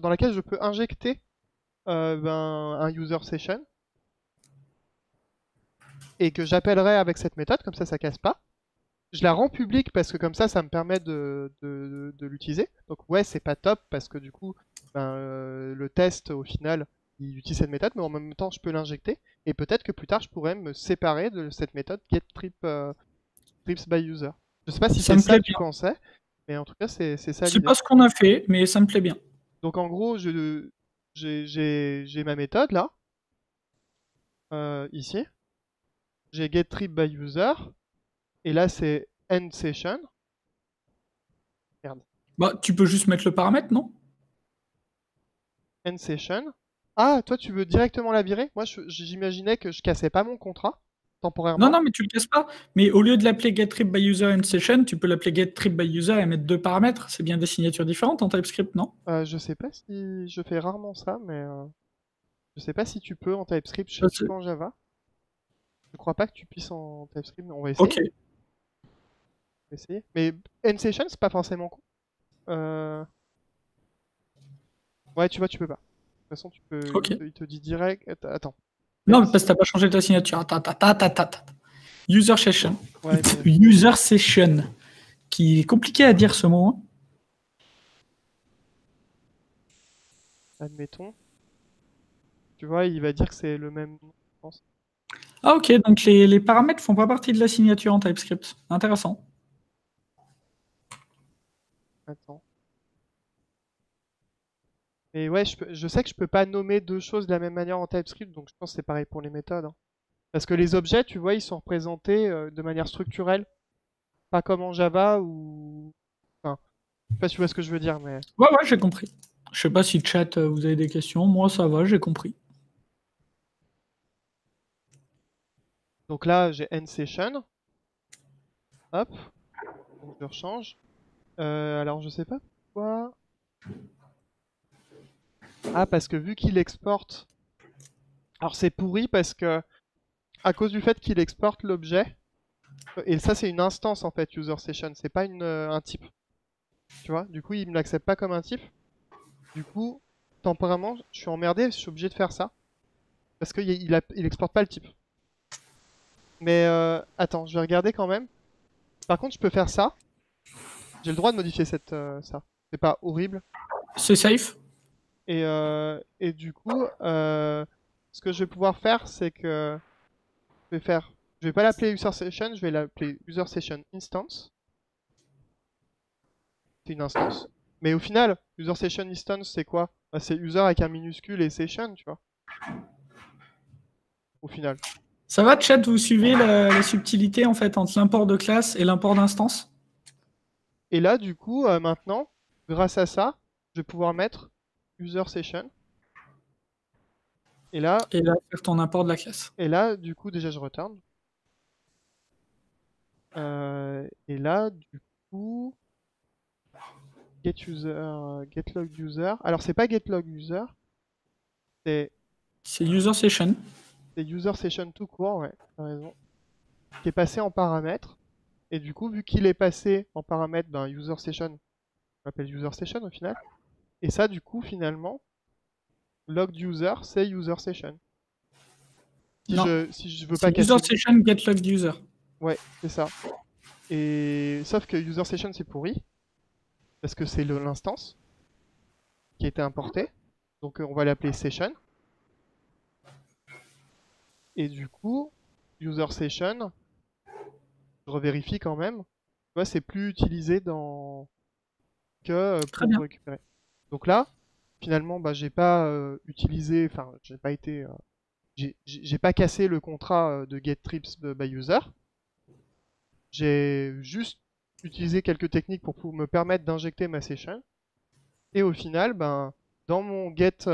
dans laquelle je peux injecter un user session et que j'appellerai avec cette méthode, comme ça casse pas. Je la rends publique parce que comme ça me permet de l'utiliser. Donc ouais, c'est pas top parce que du coup, le test au final, il utilise cette méthode, mais en même temps, je peux l'injecter. Et peut-être que plus tard, je pourrais me séparer de cette méthode trips by user. Je sais pas si Ça c'est me ça plaît que tu bien. pensais, mais en tout cas, c'est ça C'est l'idée. pas ce qu'on a fait, mais ça me plaît bien. Donc en gros, j'ai ma méthode là, ici. J'ai getTrip by user. Et là, c'est end session. Merde. Bah, tu peux juste mettre le paramètre, non? End session. Ah, toi, tu veux directement la virer? Moi, j'imaginais que je cassais pas mon contrat Non, temporairement. non, mais tu le casses pas. Mais au lieu de l'appeler getTrip by user and session, tu peux l'appeler getTrip by user et mettre deux paramètres. C'est bien des signatures différentes en TypeScript, non? Je sais pas si je fais rarement ça, mais je sais pas si tu peux en TypeScript. Je sais Ça, que tu peux en Java. Je crois pas que tu puisses en TypeScript, mais on va Ok. essayer. On va essayer. Mais end session, c'est pas forcément con. Euh, Ouais, tu vois, tu peux pas. De toute façon, tu peux. Ok. Il te dit direct. Attends. Non, Même mais parce que si. t'as pas changé ta signature. Attends, attends, attends, attends, attends. User session. Ouais, mais. User session. Qui est compliqué à dire ce mot, hein. admettons. Tu vois, il va dire que c'est le même nom, je pense. Ah ok, donc les paramètres font pas partie de la signature en TypeScript. Intéressant. Attends. Et ouais, je sais que je peux pas nommer deux choses de la même manière en TypeScript, donc je pense que c'est pareil pour les méthodes, hein. Parce que les objets, tu vois, ils sont représentés de manière structurelle, pas comme en Java ou... Enfin, je sais pas si tu vois ce que je veux dire, mais... Ouais, ouais, j'ai compris. Je sais pas si chat, vous avez des questions. Moi, ça va, j'ai compris. Donc là, j'ai end-session. Hop, donc je rechange. Alors, je sais pas pourquoi... Ah, parce que vu qu'il exporte... Alors, c'est pourri parce que, à cause du fait qu'il exporte l'objet, et ça, c'est une instance, en fait, user session, c'est pas un type. Tu vois, du coup, il me l'accepte pas comme un type. Du coup, temporairement, je suis emmerdé, je suis obligé de faire ça. Parce qu'il exporte pas le type. Mais attends, je vais regarder quand même. Par contre, je peux faire ça. J'ai le droit de modifier ça. C'est pas horrible. C'est safe. Et du coup, ce que je vais pouvoir faire, c'est que je vais pas l'appeler user session, je vais l'appeler user session instance. C'est une instance. Mais au final, user session instance, c'est quoi? Bah, c'est user avec un minuscule et session, tu vois. Au final. Ça va, chat, vous suivez la subtilité en fait entre l'import de classe et l'import d'instance? Et là, du coup, maintenant, grâce à ça, je vais pouvoir mettre user session. Et là, Et là, faire ton import de la classe. du coup, déjà, je return. Et là, du coup, get user, get log user. Alors, c'est pas get log user, c'est C'est user session. user session tout court, ouais, t'as raison. Qui est passé en paramètre. Et du coup, vu qu'il est passé en paramètre, ben, user session, on l'appelle user session au final. Et ça, du coup, finalement, log user, c'est user session. Non, Si je veux pas c'est user casser. session get log user. Ouais, c'est ça. Et sauf que user session c'est pourri parce que c'est l'instance qui a été importée. Donc on va l'appeler session. Et du coup, user session, je revérifie quand même. Tu vois, c'est plus utilisé que Très pour bien. récupérer. Donc là, finalement, bah, j'ai pas utilisé, enfin, j'ai pas été, j'ai pas cassé le contrat de get trips by user. J'ai juste utilisé quelques techniques pour me permettre d'injecter ma session. Et au final, ben, dans mon get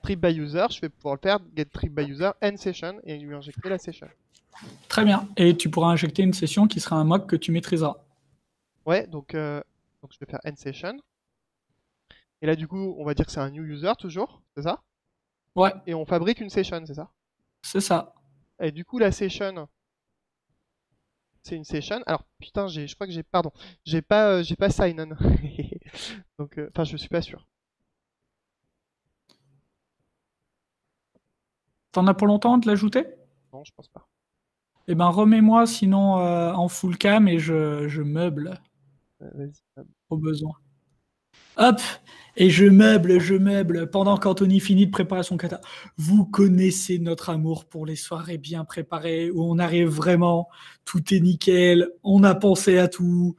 trip by user, je vais pouvoir le faire get trip by user end session et lui injecter la session. Très bien. Et tu pourras injecter une session qui sera un mock que tu maîtriseras. Ouais, donc je vais faire end session. Et là, du coup, on va dire que c'est un new user toujours, c'est ça? Ouais, Et on fabrique une session, c'est ça? c'est ça. Et du coup, la session, c'est une session. Alors, putain, je crois que pardon, j'ai pas sign on. Donc, enfin, je suis pas sûr. T'en as pour longtemps de l'ajouter? Non, je pense pas. Eh ben, remets-moi sinon en full cam et je meuble Vas-y. au besoin. Hop, et je meuble, pendant qu'Anthony finit de préparer son kata. Vous connaissez notre amour pour les soirées bien préparées, où on arrive vraiment, tout est nickel, on a pensé à tout,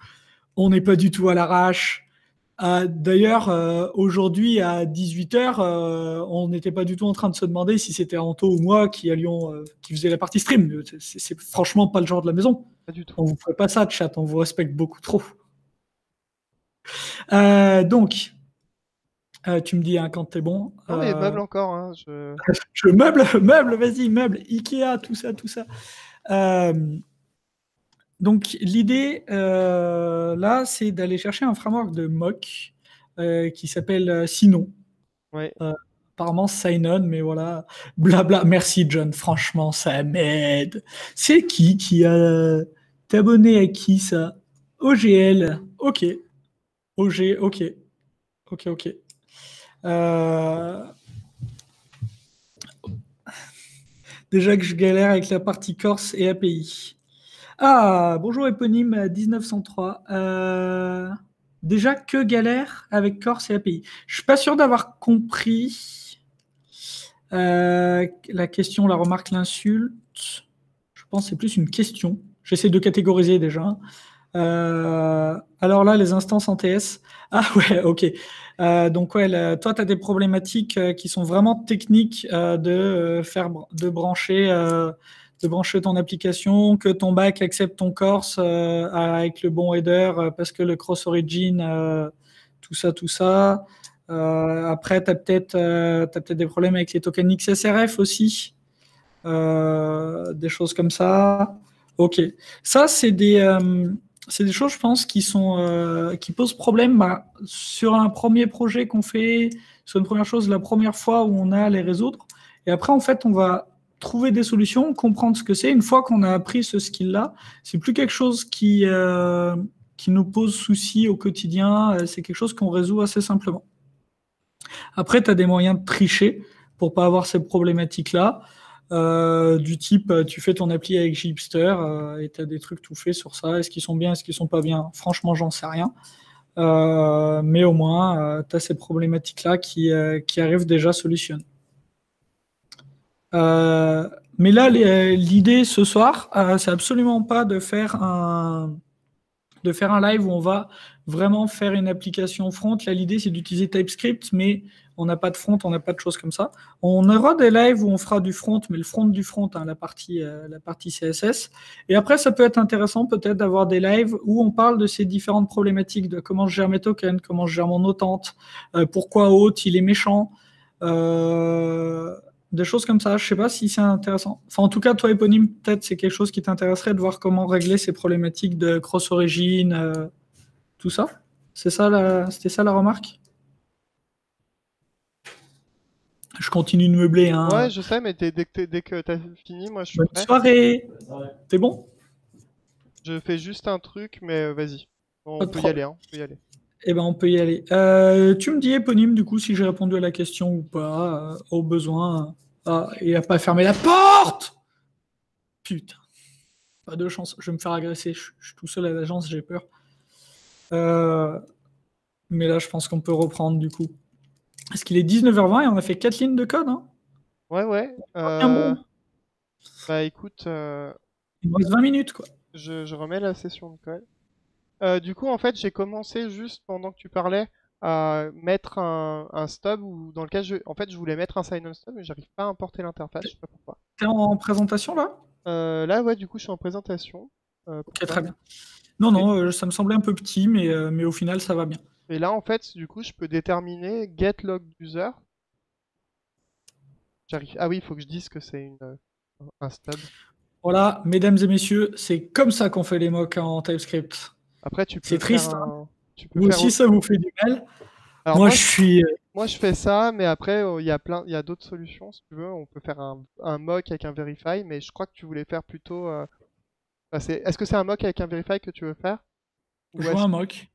on n'est pas du tout à l'arrache. D'ailleurs, aujourd'hui à 18h, on n'était pas du tout en train de se demander si c'était Anto ou moi qui faisait la partie stream. C'est franchement pas le genre de la maison. Pas du tout. On vous ferait pas ça, chat, on vous respecte beaucoup trop. Donc, tu me dis hein, quand t'es bon. Non, mais meuble encore, hein, Je meuble, meuble, vas-y, meuble, Ikea, tout ça, tout ça. Euh, donc, l'idée là, c'est d'aller chercher un framework de mock qui s'appelle Sinon. Ouais. Apparemment, Sign-on, mais voilà. Blabla. Merci, John. Franchement, ça m'aide. C'est qui a. T'es abonné à qui, ça? OGL. Ok. OG, ok. Ok, ok. Euh, Déjà que je galère avec la partie Corse et API. Ah, bonjour éponyme 1903. Déjà, que galère avec Corse et API? Je suis pas sûr d'avoir compris la question, la remarque, l'insulte. Je pense que c'est plus une question. J'essaie de catégoriser déjà. Alors là, les instances en TS. Ah ouais, ok. Donc ouais, toi, tu as des problématiques qui sont vraiment techniques de brancher ton application, que ton back accepte ton Corse avec le bon header parce que le cross origin, tout ça, tout ça. Après, t'as peut-être des problèmes avec les tokens XSRF aussi, des choses comme ça. Ok. Ça, c'est des choses, je pense, qui posent problème sur un premier projet qu'on fait, sur une première chose, la première fois où on a à les résoudre. Et après, en fait, on va trouver des solutions, comprendre ce que c'est. Une fois qu'on a appris ce skill-là, c'est plus quelque chose qui nous pose souci au quotidien. C'est quelque chose qu'on résout assez simplement. Après, tu as des moyens de tricher pour pas avoir ces problématiques-là. Du type, tu fais ton appli avec Gipster et tu as des trucs tout faits sur ça. Est-ce qu'ils sont bien, est-ce qu'ils sont pas bien? Franchement, j'en sais rien. Mais au moins, tu as ces problématiques-là qui arrivent déjà solutionnées. Mais là, l'idée ce soir, c'est absolument pas de faire un live où on va vraiment faire une application front. Là, l'idée, c'est d'utiliser TypeScript, mais on n'a pas de front, on n'a pas de choses comme ça. On aura des lives où on fera du front, mais le front du front, hein, la partie CSS. Et après, ça peut être intéressant peut-être d'avoir des lives où on parle de ces différentes problématiques, de comment je gère mes tokens, comment je gère mon authente, pourquoi Auth, il est méchant, des choses comme ça. Je sais pas si c'est intéressant. Enfin, en tout cas, toi, Éponyme, peut-être c'est quelque chose qui t'intéresserait de voir comment régler ces problématiques de cross-origin, tout ça. C'était ça la remarque? Je continue de meubler, hein. Ouais, je sais, mais dès que t'as fini, moi je suis Bonne prêt. soirée. T'es bon? Je fais juste un truc, mais vas-y. On Pas de peut y aller, problème. hein. On peut y aller. Eh ben, on peut y aller. Tu me dis, Éponyme, du coup, si j'ai répondu à la question ou pas, au besoin. Ah, il a pas fermé la porte! Putain, pas de chance. Je vais me faire agresser. Je suis tout seul à l'agence, j'ai peur. Mais là, je pense qu'on peut reprendre, du coup. Est-ce qu'il est 19h20 et on a fait 4 lignes de code, hein? Ouais, ouais. Bien bon. Bah écoute, Il me reste 20 minutes, quoi. je remets la session de code. Du coup, en fait, j'ai commencé juste pendant que tu parlais à mettre un stub ou dans lequel en fait, je voulais mettre un sign-on stub, mais j'arrive pas à importer l'interface, je sais pas pourquoi. T'es en présentation, là? Là, ouais, du coup, je suis en présentation. Ok, Pourquoi? très bien. Non, non, ça me semblait un peu petit, mais au final, ça va bien. Et là, en fait, du coup, je peux déterminer get log user. J'arrive. Ah oui, il faut que je dise que c'est un stub. Voilà, mesdames et messieurs, c'est comme ça qu'on fait les mocks en TypeScript. Après, tu peux C'est faire triste, hein. tu peux Vous faire. aussi, ça vous fait du mal. Alors Moi, je suis. moi, je fais ça, mais après, il y a d'autres solutions, si tu veux. On peut faire un mock avec un verify, mais je crois que tu voulais faire plutôt. Enfin, est-ce que c'est un mock avec un verify que tu veux faire? Ou Je vois un mock.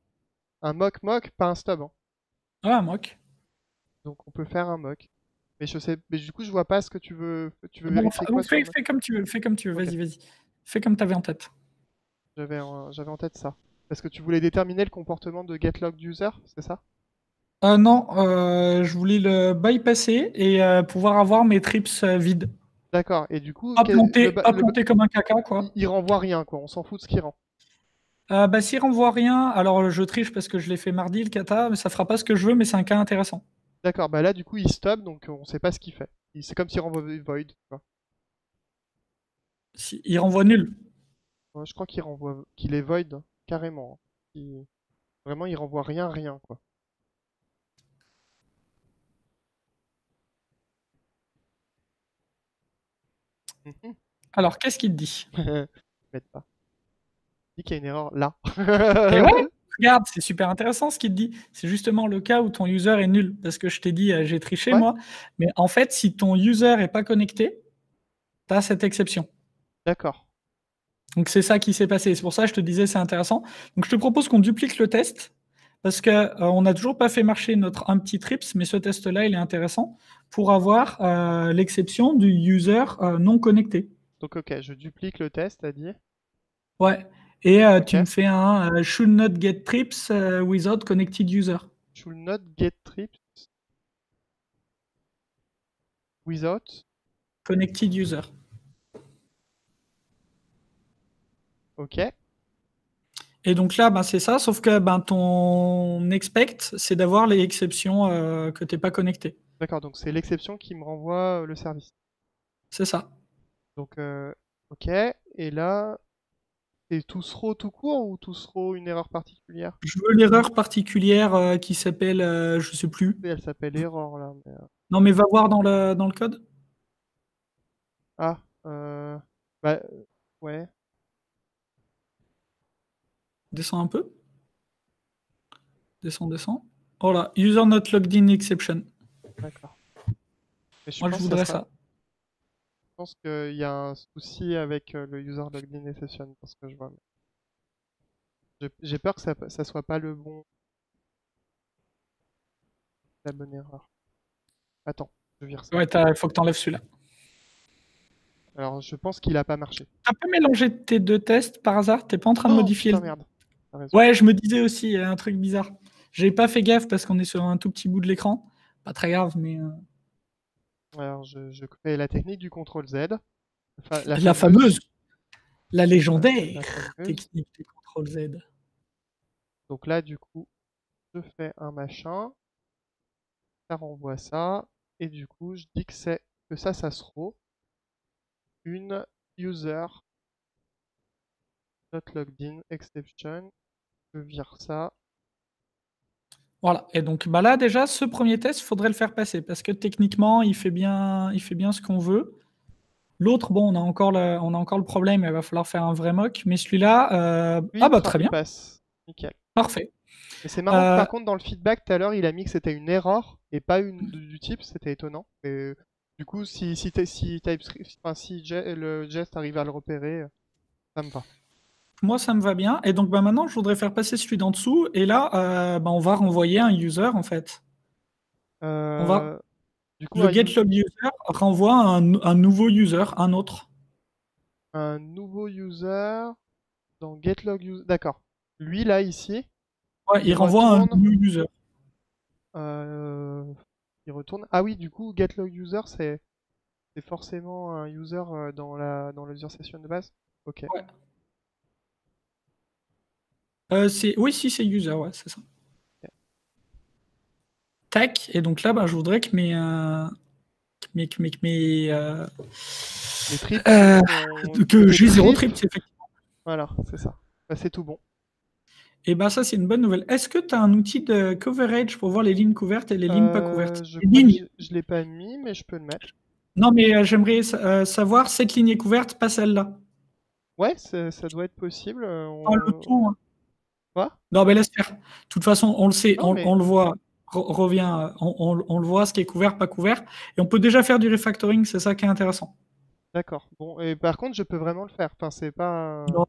un mock, pas un stub, hein. Ah, un mock. Donc on peut faire un mock. Mais je sais, mais du coup, je vois pas ce que tu veux. Tu veux Bon, vérifier quoi sur le mock? fais comme tu veux, fais comme tu veux, Ok, vas-y, vas-y. Fais comme tu avais en tête. j'avais en tête ça. Parce que tu voulais déterminer le comportement de getLog user, c'est ça? Non, je voulais le bypasser et pouvoir avoir mes trips vides. D'accord. Et du coup, Pas planter comme un caca, quoi. il renvoie rien, quoi. On s'en fout de ce qu'il rend. Bah, s'il renvoie rien, alors je triche parce que je l'ai fait mardi, le kata, mais ça fera pas ce que je veux, mais c'est un cas intéressant. D'accord. Bah là, du coup, il stop, donc on sait pas ce qu'il fait. C'est comme s'il renvoie void, tu vois. Il renvoie nul. Ouais, je crois qu'il est void, hein, carrément, hein. Vraiment, il renvoie rien, rien, quoi. Mhm. Alors, qu'est-ce qu'il te dit? M'aide pas. Il dit qu'il y a une erreur là. Et ouais, regarde, c'est super intéressant ce qu'il te dit. C'est justement le cas où ton user est nul. Parce que je t'ai dit, j'ai triché Ouais. moi. Mais en fait, si ton user est pas connecté, tu as cette exception. D'accord. Donc c'est ça qui s'est passé. C'est pour ça que je te disais c'est intéressant. Donc je te propose qu'on duplique le test parce que on n'a toujours pas fait marcher notre un petit trips, mais ce test-là il est intéressant pour avoir l'exception du user non connecté. Donc, ok, je duplique le test, à dire. Ouais. Et Ok. tu me fais un should not get trips without connected user. Should not get trips without. Connected user. Ok. Et donc là, ben, c'est ça, sauf que ben, ton expect, c'est d'avoir les exceptions que tu n'es pas connecté. D'accord, donc c'est l'exception qui me renvoie le service. C'est ça. Donc, ok. Et là, c'est tout throw tout court ou tout throw une erreur particulière? Je veux l'erreur particulière qui s'appelle, je sais plus. Oui, elle s'appelle error là. Non, mais va voir dans le code. Ah, bah, ouais, Descends un peu. Descends. Voilà, user not logged in exception. d'accord. Mais je Moi, je pense que voudrais ça. je pense qu'il y a un souci avec le user logged in exception parce que je vois. J'ai peur que ça soit pas la bonne erreur. Attends, je vire ça. Ouais, il faut que tu enlèves celui-là. Alors, je pense qu'il a pas marché. T'as pas mélangé tes deux tests par hasard? T'es pas en train de Oh, modifier putain, le... merde. T'as raison. Ouais, je me disais aussi, il y a un truc bizarre. J'ai pas fait gaffe parce qu'on est sur un tout petit bout de l'écran. Pas très grave, mais... Alors, je fais la technique du CTRL Z. La fameuse, la légendaire la fameuse. technique du CTRL Z. Donc là, du coup, je fais un machin. Ça renvoie ça. Et du coup, je dis que ça throw une user not logged in exception. Je vire ça. Voilà. Et donc bah là, déjà, ce premier test, il faudrait le faire passer parce que techniquement, il fait bien ce qu'on veut. L'autre, bon, on a encore le problème, il va falloir faire un vrai mock. Mais celui-là, Lui, très il bien. passe. Nickel. Parfait. Mais c'est marrant que par contre, dans le feedback, tout à l'heure, il a mis que c'était une erreur et pas une du type. C'était étonnant. Mais du coup, si le Jest arrive à le repérer, ça me va. Moi, ça me va bien. Et donc bah, maintenant, je voudrais faire passer celui d'en dessous. Et là, on va renvoyer un user, en fait. On va... Du coup, Le getLog user renvoie un nouveau user, un autre. un nouveau user dans getLog user. D'accord. Lui, là, ici, Ouais, il renvoie un retourne, nouveau user. il retourne. Ah oui, du coup, getLog user, c'est forcément un user dans le user session de base. Ok. Ouais. Oui, si, c'est user, ouais, c'est ça. Ok. Tac. Et donc là, je voudrais que mes... Les trips que j'ai zéro trip, effectivement. Voilà, c'est ça. Bah, c'est tout bon. Et ça, c'est une bonne nouvelle. Est-ce que tu as un outil de coverage pour voir les lignes couvertes et les lignes pas couvertes? Je Les crois lignes. que je l'ai pas mis, mais je peux le mettre. Non, mais j'aimerais savoir cette ligne est couverte, pas celle-là. Ouais, ça doit être possible. Le tout, hein. Quoi? Non, mais laisse faire. De toute façon, on le sait, Non, mais on le voit. Reviens, on le voit, ce qui est couvert, pas couvert. Et on peut déjà faire du refactoring, c'est ça qui est intéressant. d'accord. Bon, et par contre, je peux vraiment le faire. Enfin, c'est pas. Non,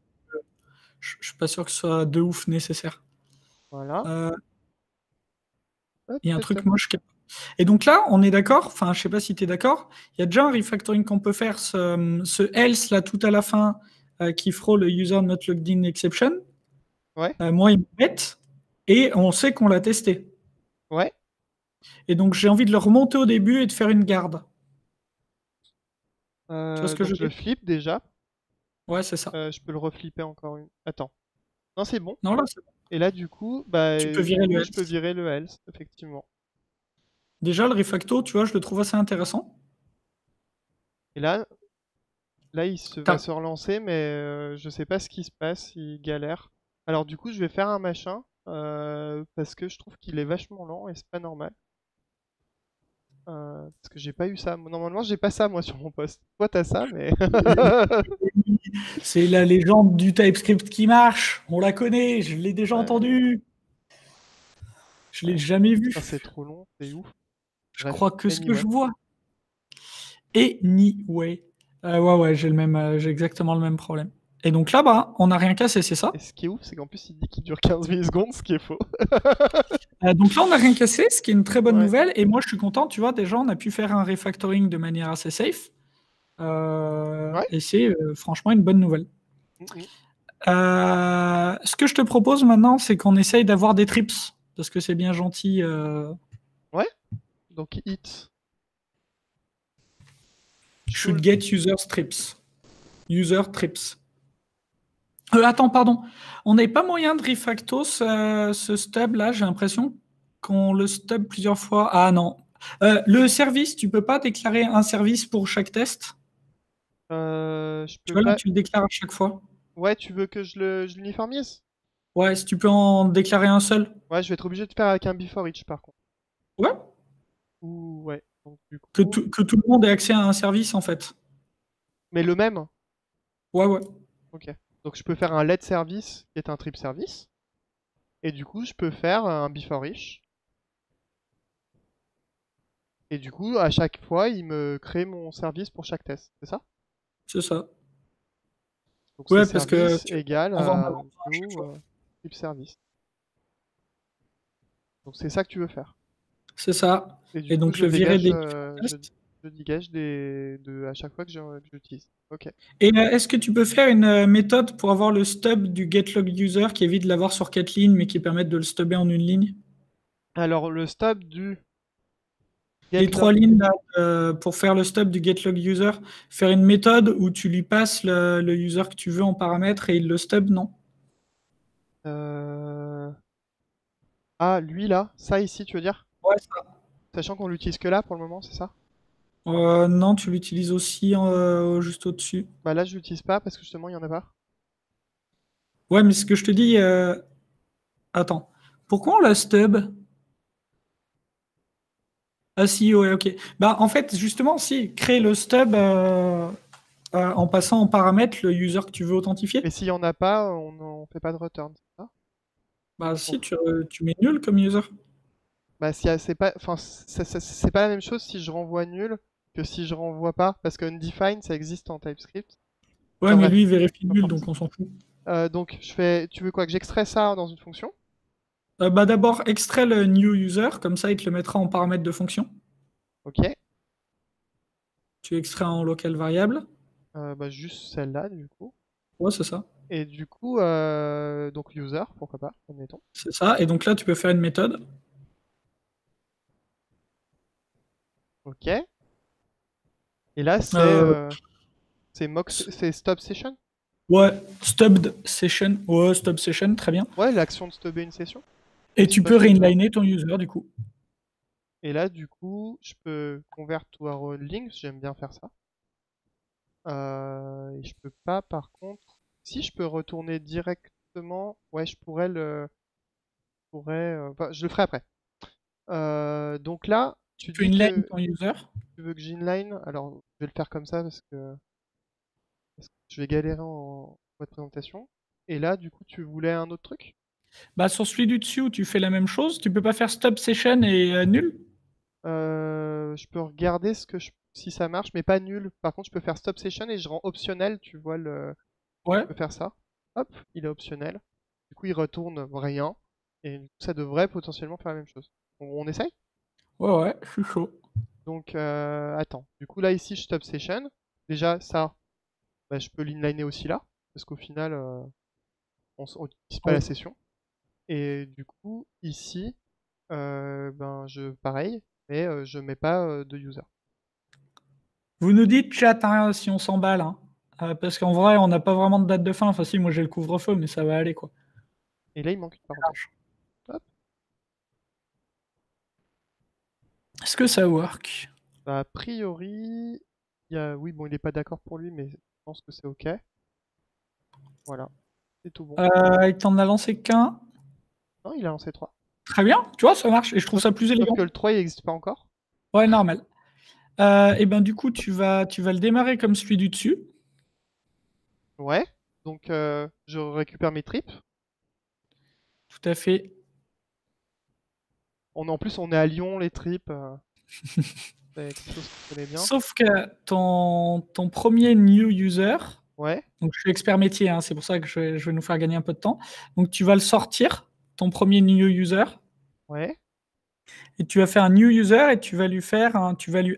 je suis pas sûr que ce soit de ouf nécessaire. Voilà. Il y a un truc moche qui... Et donc là, on est d'accord, enfin, je sais pas si tu es d'accord, il y a déjà un refactoring qu'on peut faire, ce else là tout à la fin qui frôle le user not logged in exception. Ouais. Moi, il m'embête et on sait qu'on l'a testé. Ouais. Et donc, j'ai envie de le remonter au début et de faire une garde. Tu vois ce que Donc je veux je dire? flippe déjà. Ouais, c'est ça. Je peux le reflipper encore une. Attends. Non, c'est bon. Non, là, c'est bon. Et là, du coup, bah, Tu peux virer le je peux else. virer le else, effectivement. Déjà, le refacto, tu vois, je le trouve assez intéressant. Et là, il va se relancer, mais je sais pas ce qui se passe, il galère. Alors du coup, je vais faire un machin, parce que je trouve qu'il est vachement lent et c'est pas normal. Parce que j'ai pas eu ça. Normalement, j'ai pas ça moi sur mon poste. Toi, t'as ça, mais. C'est la légende du TypeScript qui marche. On la connaît, je l'ai déjà Ouais. entendue. Je l'ai jamais vu. Putain, c'est trop long, c'est ouf. Je Bref, crois que ce que anyway. je vois. Anyway. Ouais, j'ai exactement le même problème. Et donc là-bas, on n'a rien cassé, c'est ça? Et ce qui est ouf, c'est qu'en plus, il dit qu'il dure 15 millisecondes, ce qui est faux. Donc là, on n'a rien cassé, ce qui est une très bonne Ouais. nouvelle. Et moi, je suis content, tu vois, déjà, on a pu faire un refactoring de manière assez safe. Ouais. Et c'est franchement une bonne nouvelle. Ce que je te propose maintenant, c'est qu'on essaye d'avoir des trips, parce que c'est bien gentil. Ouais. Donc hit. Should get user trips. User trips. Attends, pardon. On n'avait pas moyen de refacto ce stub là, j'ai l'impression qu'on le stub plusieurs fois. Ah non. Le service, tu peux pas déclarer un service pour chaque test? Je Tu peux vois là, pas. tu le déclares à chaque fois. Ouais, tu veux que je l'uniformise? Ouais, si tu peux en déclarer un seul. Ouais, je vais être obligé de faire avec un before each par contre. Ouais. Ou ouais. Donc du Que coup. tout le monde ait accès à un service en fait. Mais le même? Ouais, ouais. Ok. Donc je peux faire un let service qui est un trip service. Et du coup, je peux faire un before each. Et du coup, à chaque fois, il me crée mon service pour chaque test. C'est ça? C'est ça. Donc c'est Ouais, parce que service égal on va en à avoir un à chaque new fois. type service. Donc c'est ça que tu veux faire. C'est ça. Et du Et coup, donc le virer des tests. je dégage à chaque fois que j'utilise. Ok. Et est-ce que tu peux faire une méthode pour avoir le stub du getLogUser qui évite de l'avoir sur 4 lignes mais qui permet de le stubber en une ligne? Alors le stub du Les 3 getLog. lignes là, pour faire le stub du getLogUser, faire une méthode où tu lui passes le user que tu veux en paramètre et il le stub, non? euh, Ah, lui là, ça ici, tu veux dire? Ouais, Sachant qu'on l'utilise que là pour le moment, c'est ça? non, tu l'utilises aussi juste au-dessus. Bah là, je l'utilise pas parce que justement, il y en a pas. Ouais, mais ce que je te dis, attends. Pourquoi on la stub? Ah si, ouais, ok. Bah en fait, justement, si, crée le stub en passant en paramètre le user que tu veux authentifier. Mais s'il y en a pas, on fait pas de return, c'est ça? Bah On si, f- tu mets nul comme user. Bah c'est pas, enfin, c'est pas la même chose si je renvoie nul que si je renvoie pas, parce que undefined, ça existe en TypeScript. Ouais, Enfin mais bref, lui, il vérifie peu nul, importe. donc on s'en fout. Donc tu veux quoi? Que j'extrais ça dans une fonction? Bah d'abord, extrait le new user, comme ça, il te le mettra en paramètre de fonction. Ok. Tu extrais en local variable. Bah juste celle-là du coup. Ouais, c'est ça. Et du coup, donc user, pourquoi pas, admettons. C'est ça. Et donc là, tu peux faire une méthode. Ok. Et là, Euh, c'est stop session? ouais, stubbed session. Ouais, stub session, très bien. Ouais, l'action de stubber une session. Et Et tu peux stop une autre. reinliner ton user, du coup. Et là, du coup, je peux convert to arrow links, j'aime bien faire ça. Et je peux pas, par contre, si je peux retourner directement, ouais, enfin, je le ferai après. Donc là, tu Tu dis inline que ton user. tu veux que j'inline. Alors, je vais le faire comme ça parce que je vais galérer en mode présentation. Et là, du coup, tu voulais un autre truc? Bah, sur celui du dessus où tu fais la même chose, tu peux pas faire stop session et nul? Je peux regarder si ça marche, mais pas nul. Par contre, je peux faire stop session et je rends optionnel, tu vois Ouais. je peux faire ça. Hop, il est optionnel. Du coup, il retourne rien. Et du coup, ça devrait potentiellement faire la même chose. On essaye? Ouais, ouais, je suis chaud. Donc, attends. Du coup, là, ici, je stop session. Déjà, ça, bah, je peux l'inliner aussi là. Parce qu'au final, on n'utilise pas la Ouais. session. Et du coup, ici, ben, pareil, mais je mets pas de user. Vous nous dites, chat, hein, si on s'emballe. Hein. Parce qu'en vrai, on n'a pas vraiment de date de fin. Enfin, si, moi j'ai le couvre-feu, mais ça va aller, quoi. Et là, il manque une parenthèse. Hop. Est-ce que ça work? Bah, a priori, oui, bon, il est pas d'accord pour lui, mais je pense que c'est OK. Voilà, c'est tout bon. Il t'en a lancé qu'un. Non, il a lancé 3. Très bien, tu vois, ça marche. Et je trouve ça plus Sauf élégant. que le 3, il n'existe pas encore. Ouais, normal. Et ben du coup, tu vas le démarrer comme celui du dessus. Ouais. Donc, je récupère mes tripes. Tout à fait. En plus, on est à Lyon, les tripes. C'est quelque chose qu'on connaît bien. Sauf que ton premier new user, Ouais, donc je suis expert métier, hein, c'est pour ça que je vais nous faire gagner un peu de temps. Donc tu vas le sortir, ton premier new user, ouais. et tu vas faire un new user et tu vas lui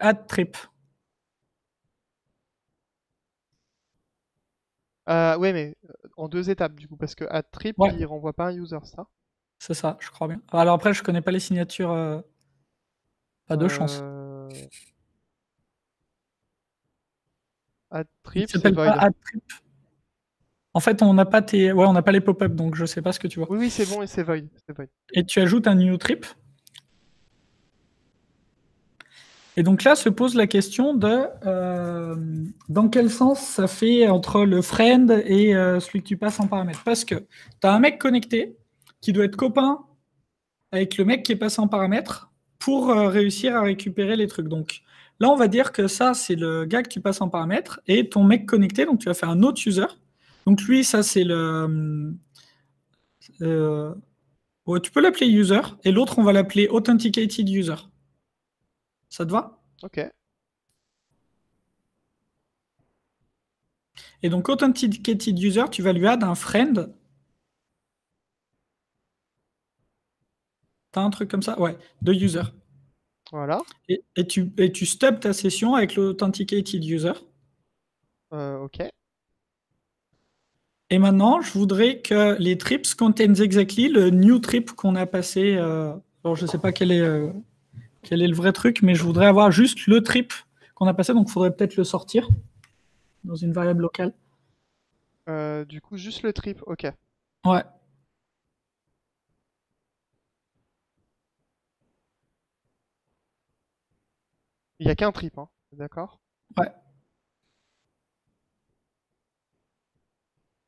add trip. Ouais, mais en deux étapes du coup, parce que add trip, Ouais, il renvoie pas un user, ça. c'est ça, je crois bien. Alors après, je connais pas les signatures, pas de chance. Euh, Add Il trip, c'est s'appelle pas void. add trip. En fait, on n'a pas on n'a pas les pop-up, donc je sais pas ce que tu vois. Oui, oui, c'est bon et c'est void. C'est void. Et tu ajoutes un new trip. Et donc là se pose la question de dans quel sens ça fait entre le friend et celui que tu passes en paramètre. Parce que tu as un mec connecté qui doit être copain avec le mec qui est passé en paramètre pour réussir à récupérer les trucs. Donc là, on va dire que ça, c'est le gars que tu passes en paramètre et ton mec connecté, donc tu vas faire un autre user. Donc lui, ça, c'est le... euh, ouais, tu peux l'appeler user et l'autre, on va l'appeler authenticated user. Ça te va? Ok. Et donc, authenticated user, tu vas lui add un friend. T'as un truc comme ça? Ouais, de user. Voilà. Et tu stubs ta session avec l'authenticated user. Ok. Et maintenant, je voudrais que les trips contains exactly le new trip qu'on a passé. Alors, je ne sais pas quel est le vrai truc, mais je voudrais avoir juste le trip qu'on a passé. Donc, il faudrait peut-être le sortir dans une variable locale. Du coup, juste le trip, ok. Ouais. Il y a qu'un trip, hein. D'accord. Ouais.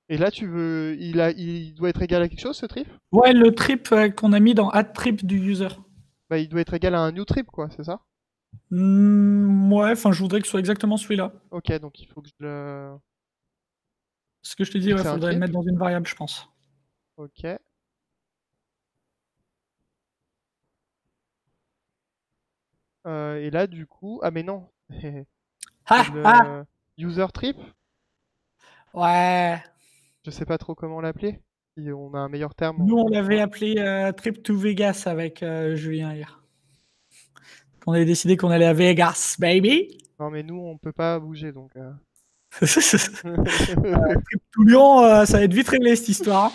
Et là, tu veux, il doit être égal à quelque chose, ce trip? Ouais, le trip qu'on a mis dans add trip du user. Bah, il doit être égal à un new trip, quoi, c'est ça? Ouais, enfin, je voudrais que ce soit exactement celui-là. Ok, donc il faut que je le... Ce que je te dis, Vu que il c'est un faudrait le trip. mettre dans une variable, je pense. Ok. Et là, du coup... Ah, mais non. C'est Ah, ah, le user trip. ouais. Je sais pas trop comment l'appeler. Si on a un meilleur terme. Nous, on l'avait appelé Trip to Vegas avec Julien hier. On avait décidé qu'on allait à Vegas, baby. Non, mais nous, on peut pas bouger, donc... Trip to Lyon, ça va être vite réglé cette histoire.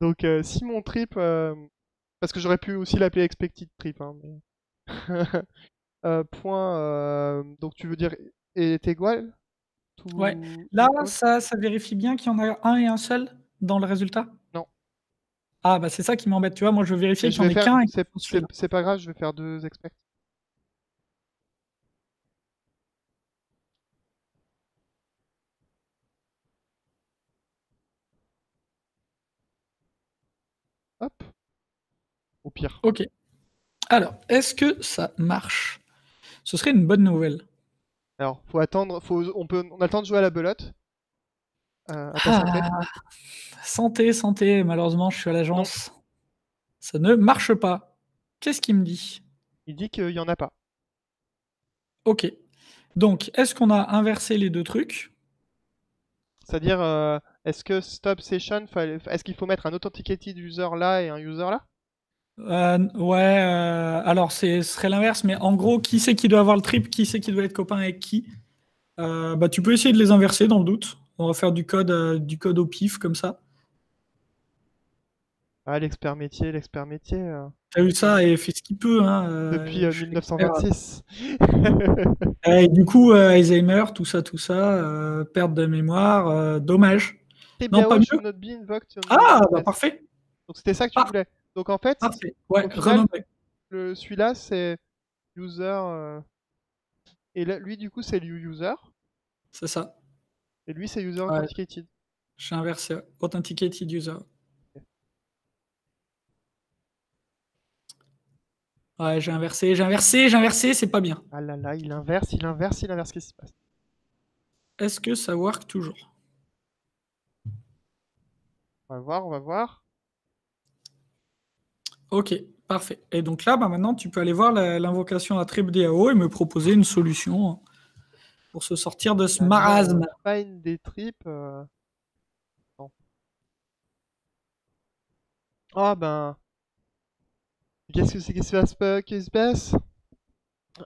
Donc, si mon trip... Parce que j'aurais pu aussi l'appeler expected trip, hein, mais... point... Donc, tu veux dire est égal? Ouais. Tout Là, equal? ça vérifie bien qu'il y en a un et un seul dans le résultat. Non. Ah, bah c'est ça qui m'embête. Tu vois, moi, je veux vérifier Et qu'il je n'y en vais ait faire... qu'un et que c'est celui-là. C'est pas grave, je vais faire deux expect. Hop. Au pire. Ok. Alors, est-ce que ça marche? Ce serait une bonne nouvelle. Alors, faut attendre... On a le temps de jouer à la belote. À ta santé. Ah, santé, santé. Malheureusement, je suis à Non. l'agence. Ça ne marche pas. Qu'est-ce qu'il me dit? Il dit qu'il y en a pas. Ok. Donc, est-ce qu'on a inversé les deux trucs? C'est-à-dire, est-ce que stop session, est-ce qu'il faut mettre un authenticated user là et un user là? Ouais, alors ce serait l'inverse, mais en gros, qui c'est qui doit avoir le trip, qui c'est qui doit être copain avec qui? Bah, tu peux essayer de les inverser dans le doute. On va faire du code au pif comme ça. Ah, l'expert métier, l'expert métier. T'as vu ça et fait ce qu'il peut, hein. Depuis Je suis expert. 1926. Et du coup, Alzheimer, tout ça, perte de mémoire, dommage. Non, pas TBAO should mieux. not be invoked on Ah, bah test. parfait. Donc c'était ça que tu Par- voulais. Donc en fait, Parfait. Ouais, au final, renommer. celui-là c'est user. Et là, lui du coup c'est user. C'est ça. Et lui c'est user Ouais, authenticated. j'ai inversé. Authenticated user. Ouais, j'ai inversé, c'est pas bien. Ah là là, il inverse, il inverse, il inverse. Qu'est-ce qui se passe? Est-ce que ça work toujours? On va voir, on va voir. Ok, parfait. Et donc là, bah maintenant, tu peux aller voir l'invocation à TripDAO et me proposer une solution pour se sortir de ce Ah non, marasme. find des tripes. Non. Ah ben, qu'est-ce qui se passe?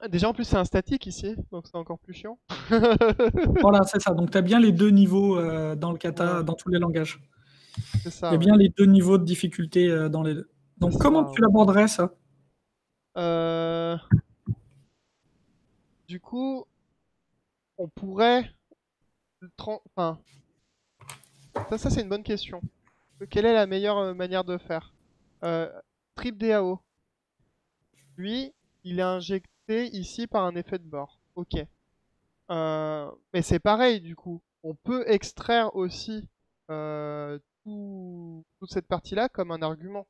Déjà en plus c'est un statique ici, donc c'est encore plus chiant. Voilà, c'est ça. Donc tu as bien les deux niveaux dans le kata, Ouais. dans tous les langages. C'est Il y ça, a ouais. bien les deux niveaux de difficulté dans les deux. Donc C'est comment ça, tu ouais. l'aborderais ça? Du coup, on pourrait... Enfin, ça c'est une bonne question. Quelle est la meilleure manière de faire? Euh, Trip DAO. Lui, il est injecté ici par un effet de bord. Ok. Mais c'est pareil du coup. On peut extraire aussi toute cette partie-là comme un argument.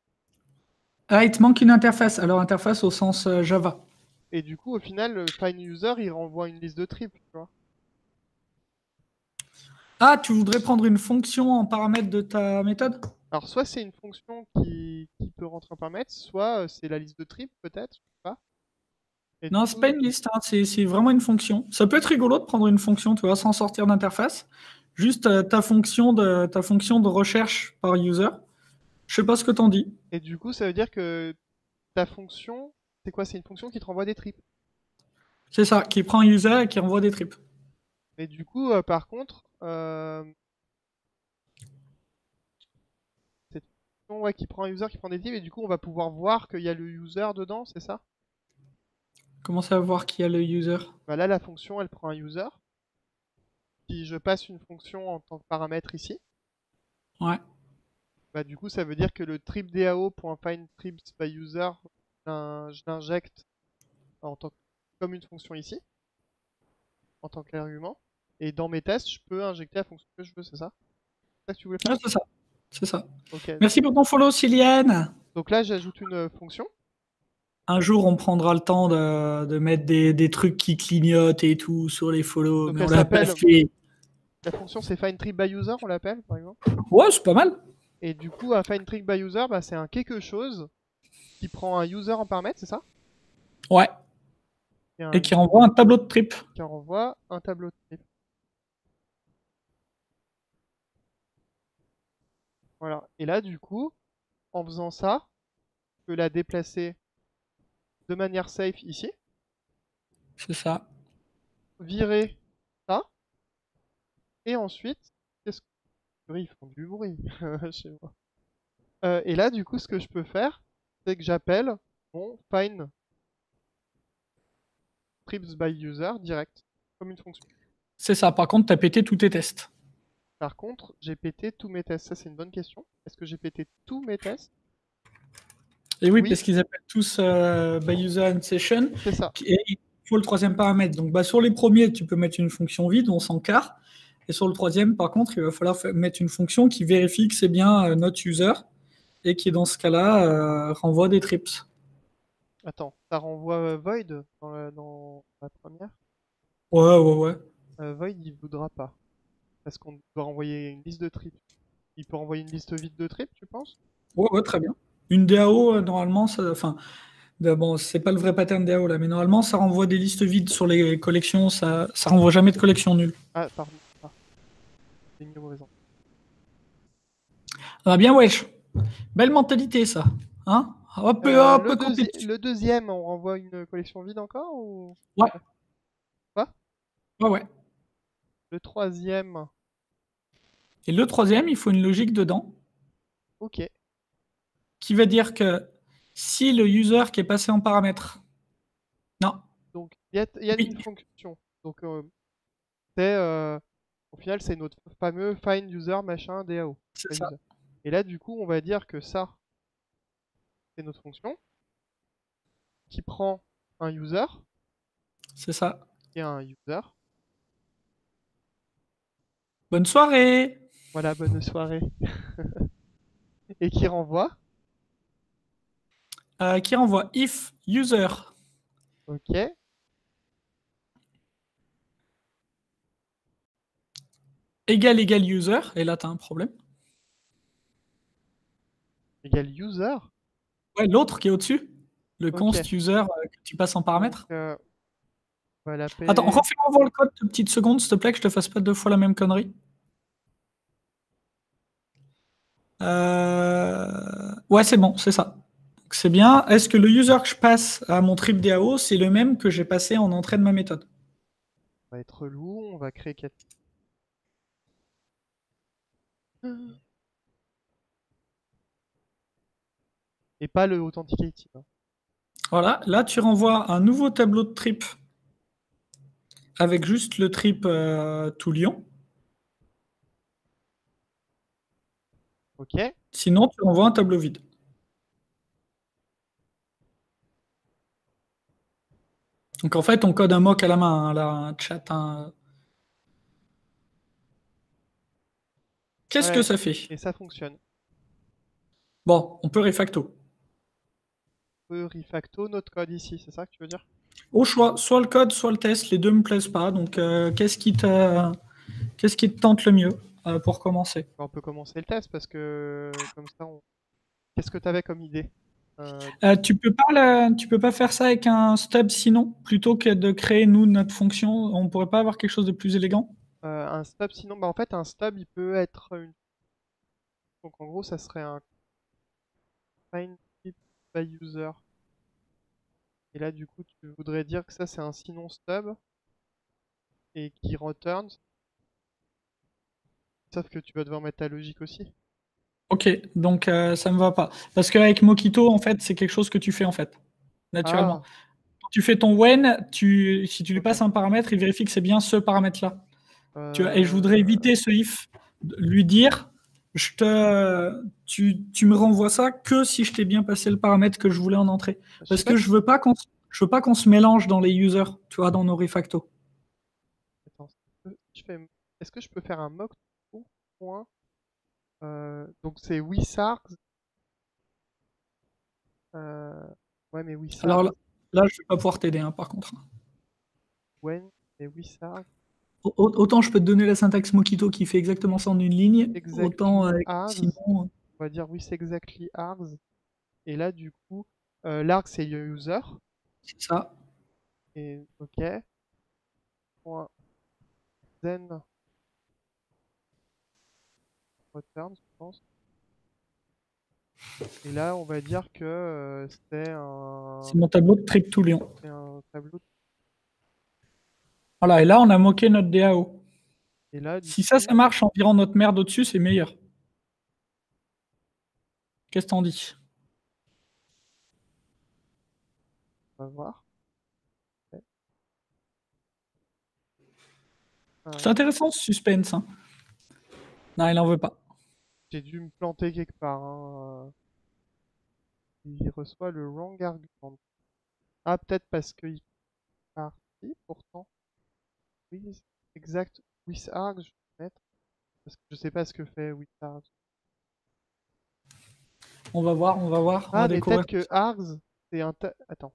Ah, il te manque une interface. Alors interface au sens Java. Et du coup, au final, le find user, il renvoie une liste de tripes, tu vois. Ah, tu voudrais prendre une fonction en paramètre de ta méthode? Alors, soit c'est une fonction qui peut rentrer en paramètre, soit c'est la liste de tripes, peut-être, je sais pas. Et du Non, c'est coup, pas une liste, hein, c'est vraiment une fonction. Ça peut être rigolo de prendre une fonction, tu vois, sans sortir d'interface. Juste ta fonction de recherche par user. Je sais pas ce que t'en dis. ça veut dire que ta fonction, c'est quoi? C'est une fonction qui te renvoie des tripes. C'est ça, qui prend un user et qui renvoie des tripes. Et du coup, par contre, cette fonction ouais, qui prend un user, qui prend des tripes, et du coup, on va pouvoir voir qu'il y a le user dedans, c'est ça? Comment ça voir qui a le user? Bah là, la fonction, elle prend un user. Si je passe une fonction en tant que paramètre ici, Ouais, bah du coup, ça veut dire que le trip DAO.findTrips by user, je l'injecte en tant que- comme une fonction ici, en tant qu'argument. Et dans mes tests, je peux injecter la fonction que je veux, c'est ça? C'est ça que tu voulais faire? ouais, c'est ça. C'est ça. Ok. Merci pour ton follow, Cilienne. Donc là, j'ajoute une fonction. Un jour, on prendra le temps de mettre des trucs qui clignotent et tout sur les follow, Donc mais elle on l'a pas s'appelle, fait. la fonction c'est findTrip by user, on l'appelle par exemple. Ouais, c'est pas mal. Et du coup, un findTrip by user, bah, c'est un quelque chose qui prend un user en paramètre, c'est ça? Ouais. Et Et qui renvoie un tableau de trip. qui renvoie un tableau de trip. Voilà. Et là, du coup, en faisant ça, je peux la déplacer de manière safe ici, C'est ça. virer ça, et ensuite, qu'est-ce que ils font du bruit chez moi. Et là, du coup, ce que je peux faire, c'est que j'appelle mon find trips by user direct, comme une fonction. C'est ça. Par contre, tu as pété tous tes tests. Par contre, j'ai pété tous mes tests. Ça, c'est une bonne question. Est-ce que j'ai pété tous mes tests? Et oui, Oui, parce qu'ils appellent tous by user and session. c'est ça. Et il faut le troisième paramètre. Donc, bah, sur les premiers, tu peux mettre une fonction vide, on s'en carre. Et sur le troisième, par contre, il va falloir mettre une fonction qui vérifie que c'est bien notre user et qui, dans ce cas-là, renvoie des trips. Attends, ça renvoie Void dans la première. Ouais, ouais, ouais. Void, il voudra pas. Parce qu'on doit renvoyer une liste de tripes. Il peut renvoyer une liste vide de tripes, tu penses? Ouais, ouais, très bien. Une DAO, normalement, enfin, bon, c'est pas le vrai pattern DAO là, mais normalement, ça renvoie des listes vides sur les collections, ça renvoie jamais de collection nulle. Ah, pardon. Ah, j'ai mis le mauvais endroit. Ah, bien, wesh. Belle mentalité, ça. Hein? Hop, hop, compétition. Le deuxième, on renvoie une collection vide encore ou Ouais, pas? ouais, ouais. Le troisième, Et le troisième, il faut une logique dedans ok. qui va dire que si le user qui est passé en paramètre, non, Donc, il y a oui, une fonction. Donc, c'est, au final, c'est notre fameux find user machin DAO. c'est Find ça, user. Et là, du coup, on va dire que ça, c'est notre fonction qui prend un user, c'est ça. qui est un user. Bonne soirée. Voilà, bonne soirée. Et qui renvoie. Qui renvoie if user Ok. égal user, et là, tu as un problème. Égale user. Ouais, l'autre qui est au-dessus, le Ok. const user que tu passes en Donc, paramètre. on va Attends, l'appeler. refais-moi voir le code de petite seconde, s'il te plaît, que je te fasse pas deux fois la même connerie. Ouais, c'est bon, c'est ça. Donc, c'est bien. Est-ce que le user que je passe à mon trip DAO, c'est le même que j'ai passé en entrée de ma méthode? On va être relou. On va créer 4. Et pas le authenticating, hein. Voilà, là tu renvoies un nouveau tableau de trip avec juste le trip tout lion. Ok. Sinon, tu renvoies un tableau vide. Donc en fait, on code un mock à la main, hein, là, un chat. Qu'est-ce que Ouais. ça fait? Et ça fonctionne. Bon, on peut refacto. On peut refacto notre code ici, c'est ça que tu veux dire? Au choix, soit le code, soit le test, les deux me plaisent pas. Donc qu'est-ce qui te tente le mieux pour commencer? On peut commencer le test parce que comme ça, on... Qu'est-ce que tu avais comme idée? Euh, Tu peux pas faire ça avec un stub sinon, plutôt que de créer nous notre fonction, on pourrait pas avoir quelque chose de plus élégant? un stub, sinon, bah en fait, un stub, il peut être une... Donc en gros, ça serait un find type by user. Et là, du coup, tu voudrais dire que ça, c'est un sinon stub et qui returns. Sauf que tu vas devoir mettre ta logique aussi. Ok, donc ça me va pas. Parce qu'avec Mockito, en fait, c'est quelque chose que tu fais en fait, naturellement. Ah, Quand tu fais ton when, si tu lui ok. passes un paramètre, il vérifie que c'est bien ce paramètre-là. Tu vois, et je voudrais Euh, éviter ce if, lui dire, tu me renvoies ça que si je t'ai bien passé le paramètre que je voulais en entrée. je sais Parce pas que si... je veux pas qu'on se mélange dans les users, tu vois, dans nos refactos. Attends, est-ce que je peux faire un mock tout point donc c'est Wissargs. Euh, ouais, mais Alors Wissargs, là, je vais pas pouvoir t'aider, hein, par contre. when, mais Wissargs, Autant je peux te donner la syntaxe Mockito qui fait exactement ça en une ligne, autant exactly args. sinon, On va dire with exactly args. Et là, du coup, l'arg c'est le user. c'est ça. Et ok. Point then return, je pense. Et là, on va dire que C'est mon tableau de trip tout lion. c'est un tableau. Voilà, et là, on a moqué notre DAO. Et là, du Si ça coup, marche en virant notre merde au-dessus, c'est meilleur. Qu'est-ce que t'en dis? on va voir. Ouais. C'est Euh, intéressant ce suspense, hein. Non, il en veut pas. j'ai dû me planter quelque part, hein. Il reçoit le wrong argument. Ah, peut-être parce qu'il parti, pourtant. Oui, exact. Wizards, je vais mettre. Parce que je sais pas ce que fait Wizards. On va voir, on Ah, va mais découvrir. peut-être que Args, c'est un. Attends.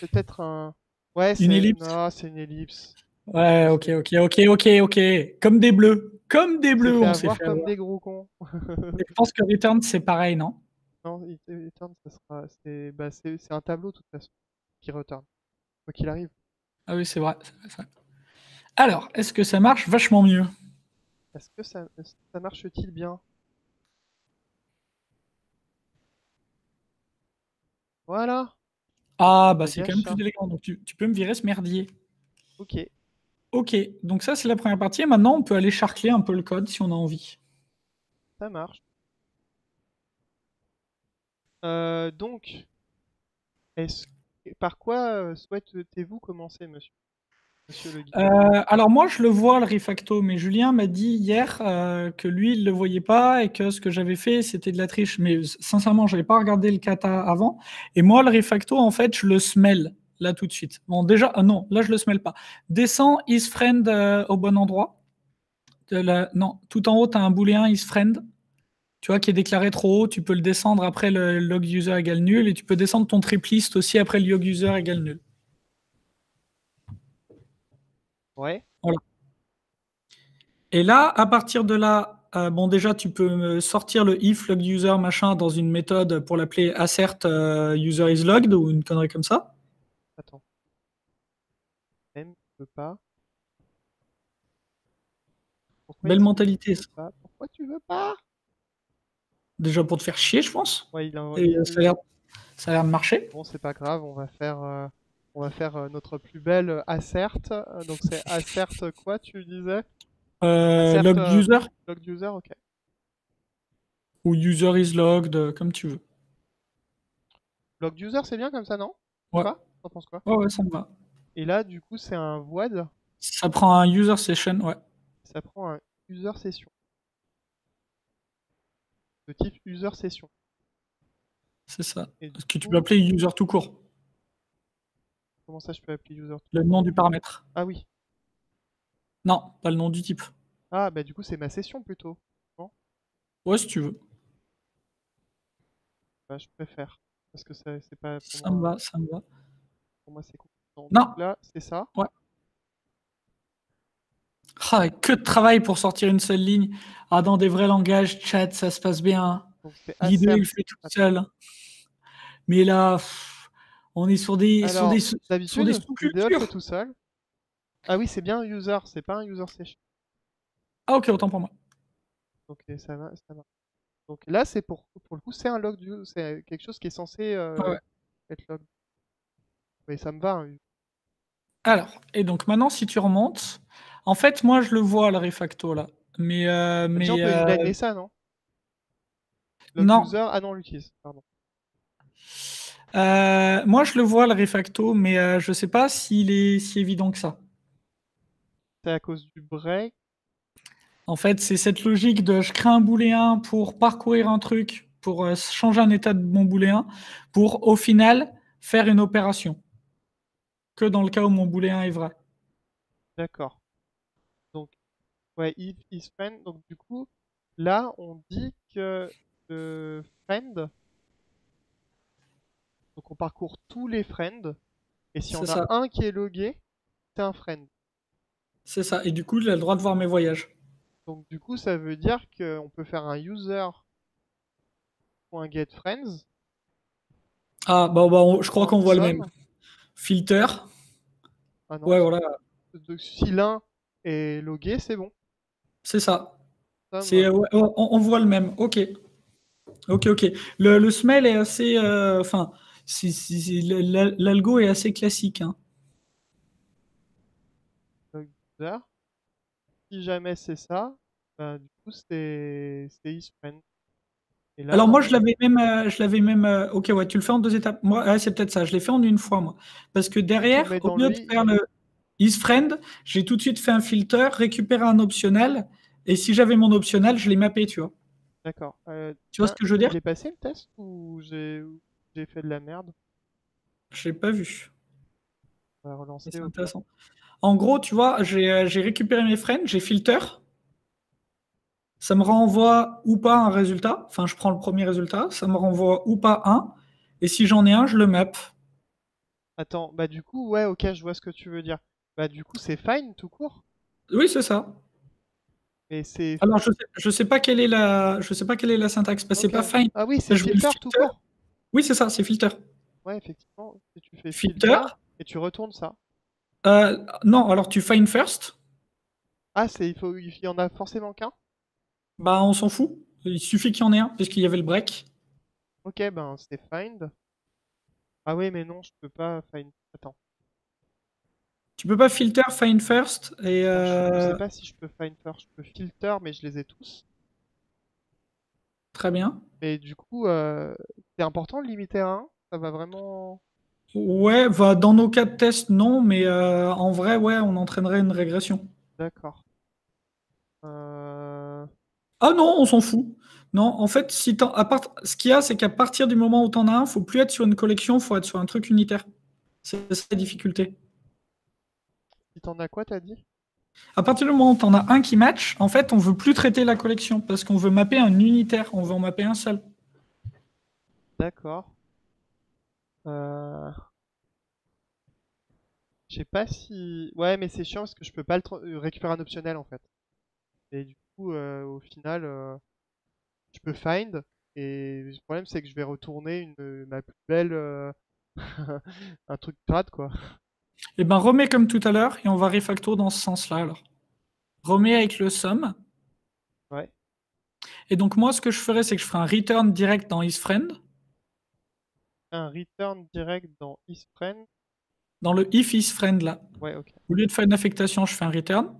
C'est peut-être un. Ouais, Une c'est. ellipse? Non, c'est une ellipse. Ouais, ok, ok, ok, ok, ok. Comme des bleus. Comme des On s'est bleus, fait on s'est avoir fait comme avoir. des gros cons. Et je pense que Return, c'est pareil, non? Non, return, ça sera. C'est un tableau, de toute façon, qui return. Quoi qu'il arrive. Ah oui, c'est vrai, c'est vrai, c'est vrai. Alors, est-ce que ça marche vachement mieux? Est-ce que ça marche-t-il bien? Voilà. Ah, bah c'est quand même Dégage plus ça. élégant. Donc tu peux me virer ce merdier. Ok, Ok, donc ça c'est la première partie. Et maintenant, on peut aller charcler un peu le code si on a envie. ça marche. Donc, est-ce... par quoi souhaitez-vous commencer, monsieur le guide? Alors moi, je le vois le refacto, mais Julien m'a dit hier que lui, il le voyait pas et que ce que j'avais fait, c'était de la triche. Mais sincèrement, je n'avais pas regardé le kata avant. Et moi, le refacto, en fait, je le smell là tout de suite. Bon, déjà, non, là, je le smell pas. Descends isFriend au bon endroit. Non, tout en haut, tu as un booléen isFriend, tu vois, qui est déclaré trop haut. Tu peux le descendre après le log user égale nul et tu peux descendre ton triplist aussi après le log user égale nul. Ouais. Voilà. Et là, à partir de là, bon, déjà, tu peux sortir le if log user machin dans une méthode pour l'appeler assert user is logged ou une connerie comme ça. Attends. Même, tu veux pas. Pourquoi il Belle dit mentalité, ça. pas? Pourquoi tu veux pas? Déjà pour te faire chier, je pense. Ouais, il a... Et ça a l'air de marcher. Bon, c'est pas grave, on va faire notre plus belle assert. Donc c'est assert quoi, tu disais? Assert Log user log user, ok. ou user is logged, comme tu veux. Log user, c'est bien comme ça, non? Ouais. Quoi? T'en penses quoi? Ouais, ça me va. Et là, du coup, c'est un void. Ça prend un user session, ouais. Ça prend un user session. De type user session. C'est ça. Et du Ce que tu coup, peux appeler user tout court. comment ça, je peux appeler user? Le nom du paramètre. Ah oui. Non, pas le nom du type. Ah, bah du coup, c'est ma session plutôt. Non? Ouais, si tu veux. Bah, je préfère. Parce que ça, c'est pas Ça me va, ça me va. pour moi, c'est compliqué. Non. Donc là, c'est ça. Ouais. Ah, que de travail pour sortir une seule ligne. Ah, dans des vrais langages, chat, ça se passe bien. Donc c'est L'idée, assert. il fait tout seul. Mais là, on est sur des, Alors, sur des d'habitude, le dev fait sous-cultures. tout seul. Ah oui, c'est bien un user, c'est pas un user session. Ah, ok, autant pour moi. Ok, ça va, ça va. Donc là, c'est pour le coup, c'est un log c'est quelque chose qui est censé Ouais, ouais. être log. Mais ça me va, hein. Alors, et donc maintenant, si tu remontes, en fait, moi, je le vois, le refacto, là. Mais, Déjà, on peut inliner ça, non? Log non. user, ah non, on l'utilise, pardon. Moi, je le vois, le refacto, mais je sais pas s'il est si évident que ça. C'est à cause du break. En fait, c'est cette logique de je crée un booléen pour parcourir un truc, pour changer un état de mon booléen, pour au final faire une opération. Que dans le cas où mon booléen est vrai. D'accord. Donc, ouais, if is friend. Donc, du coup, là, on dit que le friend, donc on parcourt tous les friends, et s'il y C'est en a ça. un qui est logué, c'est un friend. C'est ça. Et du coup, il a le droit de voir mes voyages. Donc, du coup, ça veut dire qu'on peut faire un user.getFriends Ah, je crois en qu'on voit le même. somme. Filter. Ah non, Ouais, voilà. donc, si l'un est logué, c'est bon. C'est ça. Ça me C'est, va. ouais, on voit le même. Ok. Ok, ok. Le smell est assez. Enfin, l'algo est assez classique, hein. Log user. Si jamais c'est ça, bah, du coup, c'est isFriend. Et là, Alors moi, normalement, je l'avais même. Ok, ouais, tu le fais en deux étapes. Moi, ouais, c'est peut-être ça. Je l'ai fait en une fois, moi, parce que si tu le derrière, mets au dans lieu le de faire le isFriend, j'ai tout de suite fait un filter, récupéré un optionnel, et si j'avais mon optionnel, je l'ai mappé, tu vois. d'accord. Tu vois ce Tiens, que je veux dire? il est passé le test ou j'ai fait de la merde? Je l'ai pas vu. On va Ça, relancer c'est au pire. intéressant. En gros, tu vois, j'ai récupéré mes friends, j'ai filter, ça me renvoie ou pas un résultat. Enfin, je prends le premier résultat, ça me renvoie ou pas un, et si j'en ai un, je le map. Attends, bah du coup, ouais, ok, je vois ce que tu veux dire. Bah du coup, c'est fine tout court. Oui, c'est ça. Et c'est... Alors, je sais pas je sais pas quelle est la syntaxe, parce que c'est Ok. pas fine. Ah oui, c'est Je vais le filter tout filter. court. Oui, c'est ça, c'est filter. Ouais, effectivement, si tu fais Filter. filter et tu retournes ça. Non, alors tu find first. Ah, il y en a forcément qu'un? Bah, on s'en fout. Il suffit qu'il y en ait un, puisqu'il y avait le break. Ok, ben c'est find. Ah ouais, mais non, je peux pas find. Attends. Tu peux pas filter find first et Attends, je sais pas si je peux find first. Je peux filter, mais je les ai tous. très bien. Mais du coup, c'est important de limiter à un. Ça va vraiment. Ouais, bah, dans nos cas de test, non, mais en vrai, ouais, on entraînerait une régression. D'accord. Euh, Ah non, on s'en fout. Non, en fait, ce qu'il y a, c'est qu'à partir du moment où tu en as un, faut plus être sur une collection, faut être sur un truc unitaire. C'est ça la difficulté. Si t'en as quoi, t'as dit? À partir du moment où tu en as un qui match, en fait, on veut plus traiter la collection parce qu'on veut mapper un unitaire, on veut en mapper un seul. D'accord. Euh, Je sais pas si. Ouais, mais c'est chiant parce que je peux pas récupérer un optionnel en fait. Et du coup, au final, je peux find. Et le problème, c'est que je vais retourner ma plus belle. Un truc crade quoi. Eh ben, remets comme tout à l'heure et on va refactor dans ce sens-là alors. Remets avec le sum. Ouais. Et donc, moi, ce que je ferais, c'est que je ferai un return direct dans isFriend. Un return direct dans isFriend. Dans le if isFriend là. Ouais, ok. Au lieu de faire une affectation, je fais un return.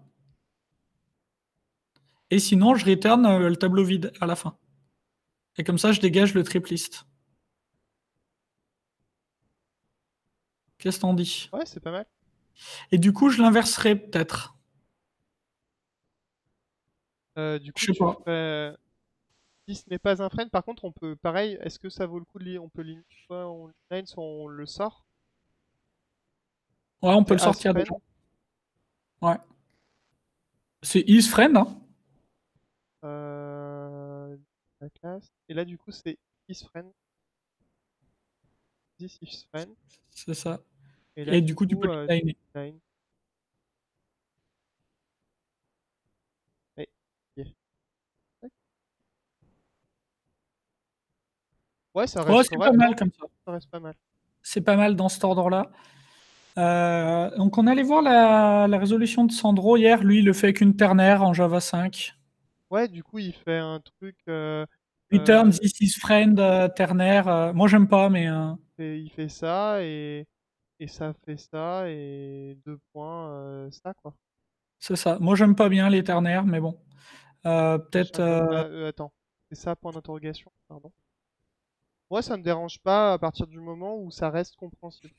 Et sinon, je return le tableau vide à la fin. Et comme ça, je dégage le trip list. Qu'est-ce que t'en dis? Ouais, c'est pas mal. Et du coup, je l'inverserai peut-être. Du Je coup, sais tu pas. ferais. Si ce n'est pas un friend, par contre, on peut. Pareil, est-ce que ça vaut le coup on peut soit on line, soit on le sort? Ouais, on peut C'est le as sortir déjà. friend. Ouais. C'est is friend, hein. Euh... La classe. Et là, du coup, c'est is friend. This is friend. C'est ça. Et là, Et du du coup, tu coup, peux le liner. line. Ouais. Yeah. Ouais, ça Ouais, reste c'est pas correct, mal hein. comme ça. Ça reste pas mal. C'est pas mal dans cet ordre-là. Donc, on allait voir la résolution de Sandro hier. Lui, il le fait avec une ternaire en Java 5. Ouais, du coup, il fait un truc. Return Euh, this is friend ternaire. Moi, j'aime pas, mais il fait ça et ça fait ça et deux points ça quoi. c'est ça. Moi, j'aime pas bien les ternaires, mais bon. Peut-être. Attends, c'est ça point d'interrogation, pardon. Moi, ça me dérange pas à partir du moment où ça reste compréhensible.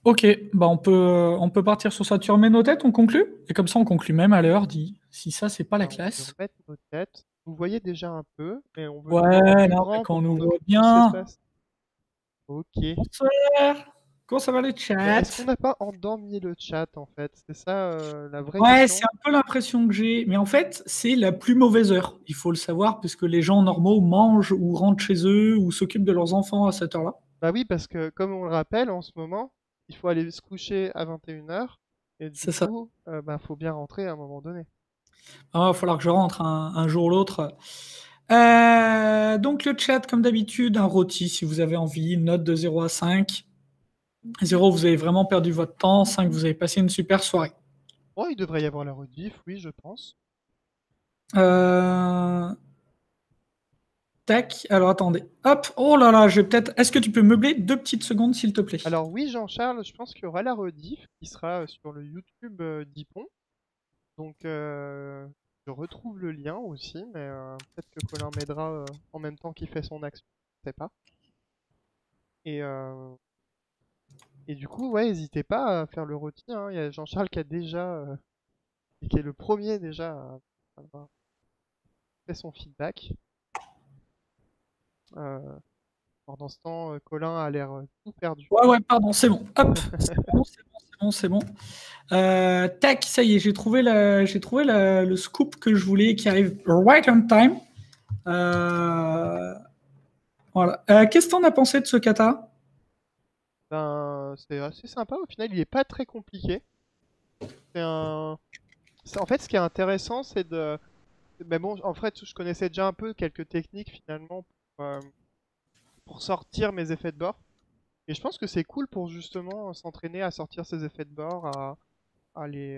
Ok, bah on peut partir sur ça. Tu remets nos têtes, on conclut? Et comme ça, on conclut même à l'heure, dit. Si ça, c'est pas la Alors, on peut classe. remettre nos têtes. Vous voyez déjà un peu, mais on veut le rendre Ouais, plus non, mais grand quand on pour nous qu'on ait voit plus bien. d'espace. Ok. Bonsoir. Comment ça va le Est-ce qu'on chat? n'a pas endormi le chat en fait? C'est ça la vraie Ouais, c'est question. un peu l'impression que j'ai. Mais en fait, c'est la plus mauvaise heure. Il faut le savoir, puisque les gens normaux mangent ou rentrent chez eux ou s'occupent de leurs enfants à cette heure-là. Bah oui, parce que comme on le rappelle en ce moment, il faut aller se coucher à 21 h et du C'est ça. coup, bah faut bien rentrer à un moment donné. Il va falloir que je rentre un jour ou l'autre. Donc le chat, comme d'habitude, un rôti si vous avez envie, une note de 0 à 5. 0, vous avez vraiment perdu votre temps. 5, vous avez passé une super soirée. Oh, il devrait y avoir la rediff, oui, je pense. Euh, Tac, alors attendez. Hop, oh là là, je vais peut-être. Est-ce que tu peux meubler 2 petites secondes, s'il te plaît? Alors oui, Jean-Charles, je pense qu'il y aura la rediff qui sera sur le YouTube d'Ipon. Donc je retrouve le lien aussi, mais peut-être que Colin m'aidera en même temps qu'il fait son action, je sais pas. Et, euh, et du coup, ouais, n'hésitez pas à faire le rôti, hein. Il y a Jean-Charles qui a déjà, qui est le premier déjà à avoir fait son feedback. Pendant ce temps, Colin a l'air tout perdu. Ouais, ouais, pardon, c'est bon. Hop, c'est bon, c'est bon, c'est bon, c'est bon. Tac, ça y est, j'ai trouvé le scoop que je voulais qui arrive right on time. Voilà. Qu'est-ce que t'en as pensé de ce kata? Ben, c'est assez sympa. Au final, il est pas très compliqué. C'est un... En fait, ce qui est intéressant, c'est de... Mais bon, en fait, je connaissais déjà un peu quelques techniques finalement pour sortir mes effets de bord. Et je pense que c'est cool pour justement s'entraîner à sortir ses effets de bord, à les...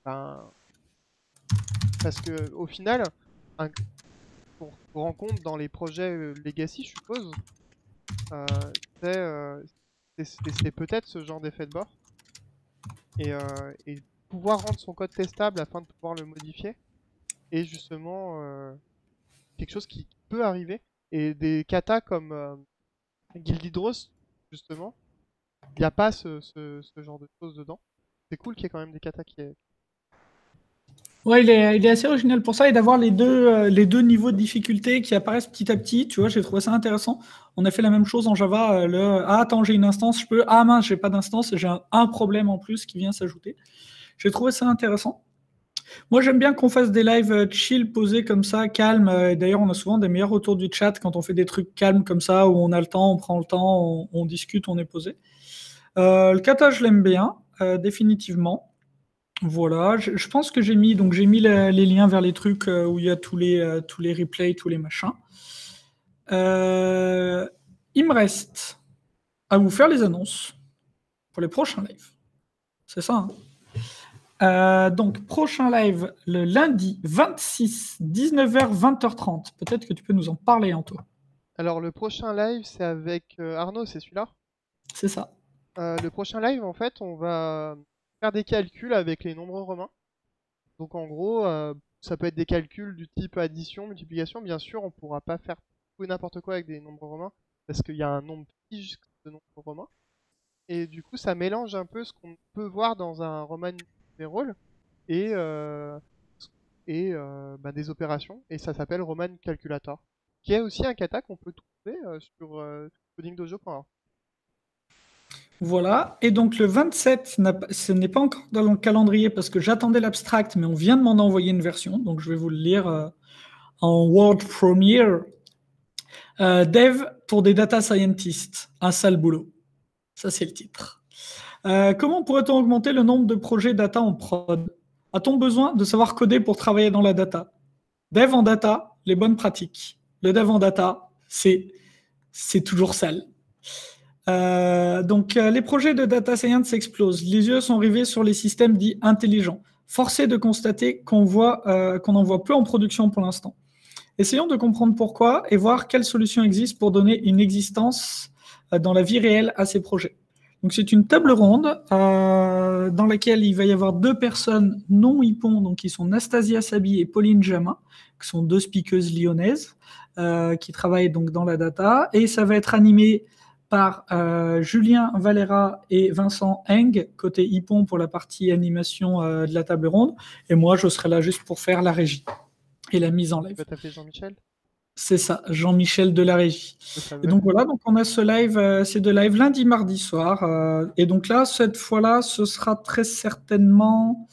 ben, parce que au final, un... on rend compte dans les projets Legacy, je suppose, euh, c'est euh, c'est peut-être ce genre d'effet de bord. Et pouvoir rendre son code testable afin de pouvoir le modifier est justement quelque chose qui peut arriver. Et des katas comme Guildhydros, justement, il n'y a pas ce genre de choses dedans. C'est cool qu'il y ait quand même des katas qui aient... Ouais, il est assez original pour ça et d'avoir les deux niveaux de difficulté qui apparaissent petit à petit. Tu vois, j'ai trouvé ça intéressant. On a fait la même chose en Java. Ah, attends, j'ai une instance, je peux. Ah, mince, j'ai pas d'instance, j'ai un problème en plus qui vient s'ajouter. J'ai trouvé ça intéressant. Moi, j'aime bien qu'on fasse des lives chill, posés comme ça, calmes. Et d'ailleurs, on a souvent des meilleurs retours du chat quand on fait des trucs calmes comme ça, où on a le temps, on prend le temps, on discute, on est posé. Le kata, je l'aime bien, définitivement. Voilà, je pense que j'ai mis les liens vers les trucs où il y a tous les replays, tous les machins. Euh, il me reste à vous faire les annonces pour les prochains lives. C'est ça, hein. Donc, prochain live le lundi 26, 19h, 20h30. Peut-être que tu peux nous en parler, Anto. Alors le prochain live, c'est avec Arnaud, c'est celui-là. C'est ça. Le prochain live, en fait, on va faire des calculs avec les nombres romains. Donc en gros, ça peut être des calculs du type addition, multiplication. Bien sûr, on pourra pas faire tout et n'importe quoi avec des nombres romains, parce qu'il y a un nombre fixe de nombres romains. Et du coup, ça mélange un peu ce qu'on peut voir dans un Roman numéral et, des opérations. Et ça s'appelle Roman Calculator, qui est aussi un kata qu'on peut trouver sur codingdojo.org. Voilà. Et donc le 27, ce n'est pas encore dans le calendrier parce que j'attendais l'abstract, mais on vient de m'en envoyer une version. Donc je vais vous le lire en World Premiere. Dev pour des data scientists. Un sale boulot. Ça, c'est le titre. Comment pourrait-on augmenter le nombre de projets data en prod? A-t-on besoin de savoir coder pour travailler dans la data? Dev en data, les bonnes pratiques. Le dev en data, c'est toujours sale. Les projets de data science explosent. Les yeux sont rivés sur les systèmes dits intelligents. Forcé de constater qu'on en voit peu en production pour l'instant. Essayons de comprendre pourquoi et voir quelles solutions existent pour donner une existence dans la vie réelle à ces projets. Donc c'est une table ronde dans laquelle il va y avoir 2 personnes non hippon, donc qui sont Nastasia Sabi et Pauline Jamin, qui sont 2 speakeuses lyonnaises qui travaillent donc dans la data, et ça va être animé par Julien Valera et Vincent Eng, côté hippon pour la partie animation de la table ronde, et moi je serai là juste pour faire la régie et la mise en live. Tu vas t'appeler Jean-Michel? C'est ça, Jean-Michel de la régie. Le Et fameux. donc voilà, donc on a ce live, c'est de live lundi, mardi soir. Et donc là, cette fois-là, ce sera très certainement.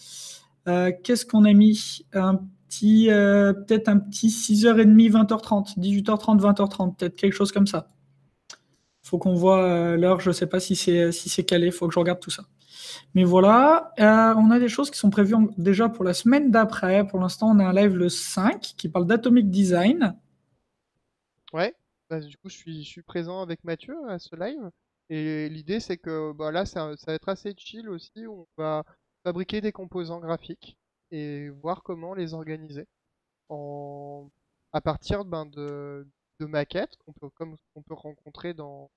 Qu'est-ce qu'on a mis? Peut-être un petit 6h30, 20h30, 18h30, 20h30, peut-être quelque chose comme ça. Faut qu'on voit l'heure, je ne sais pas si c'est calé, il faut que je regarde tout ça. Mais voilà, on a des choses qui sont prévues déjà pour la semaine d'après. Pour l'instant, on a un live le 5 qui parle d'Atomic Design. Ouais, bah, du coup, je suis présent avec Mathieu à ce live. Et l'idée, c'est que bah, là, ça va être assez chill aussi. On va fabriquer des composants graphiques et voir comment les organiser en... à partir de maquettes comme qu'on peut rencontrer dans.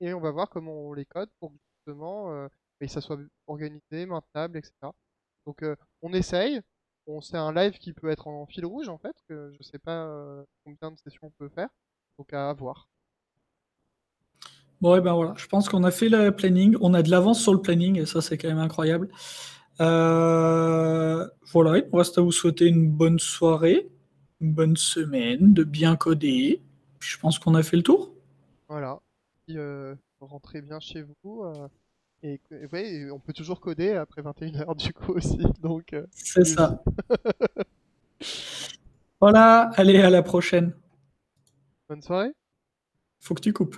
Et on va voir comment on les code pour que justement que ça soit organisé, maintenable, etc. Donc on essaye. C'est un live qui peut être en fil rouge en fait, que je sais pas combien de sessions on peut faire. Donc à voir. Bon, et ben voilà, je pense qu'on a fait le planning, on a de l'avance sur le planning, et ça, c'est quand même incroyable. Voilà, il me reste à vous souhaiter une bonne soirée, une bonne semaine, de bien coder. Puis je pense qu'on a fait le tour. Voilà. Puis rentrez bien chez vous. Ouais, et on peut toujours coder après 21h du coup aussi. Donc C'est allez-y. ça. Voilà, allez, à la prochaine. Bonne soirée. Faut que tu coupes.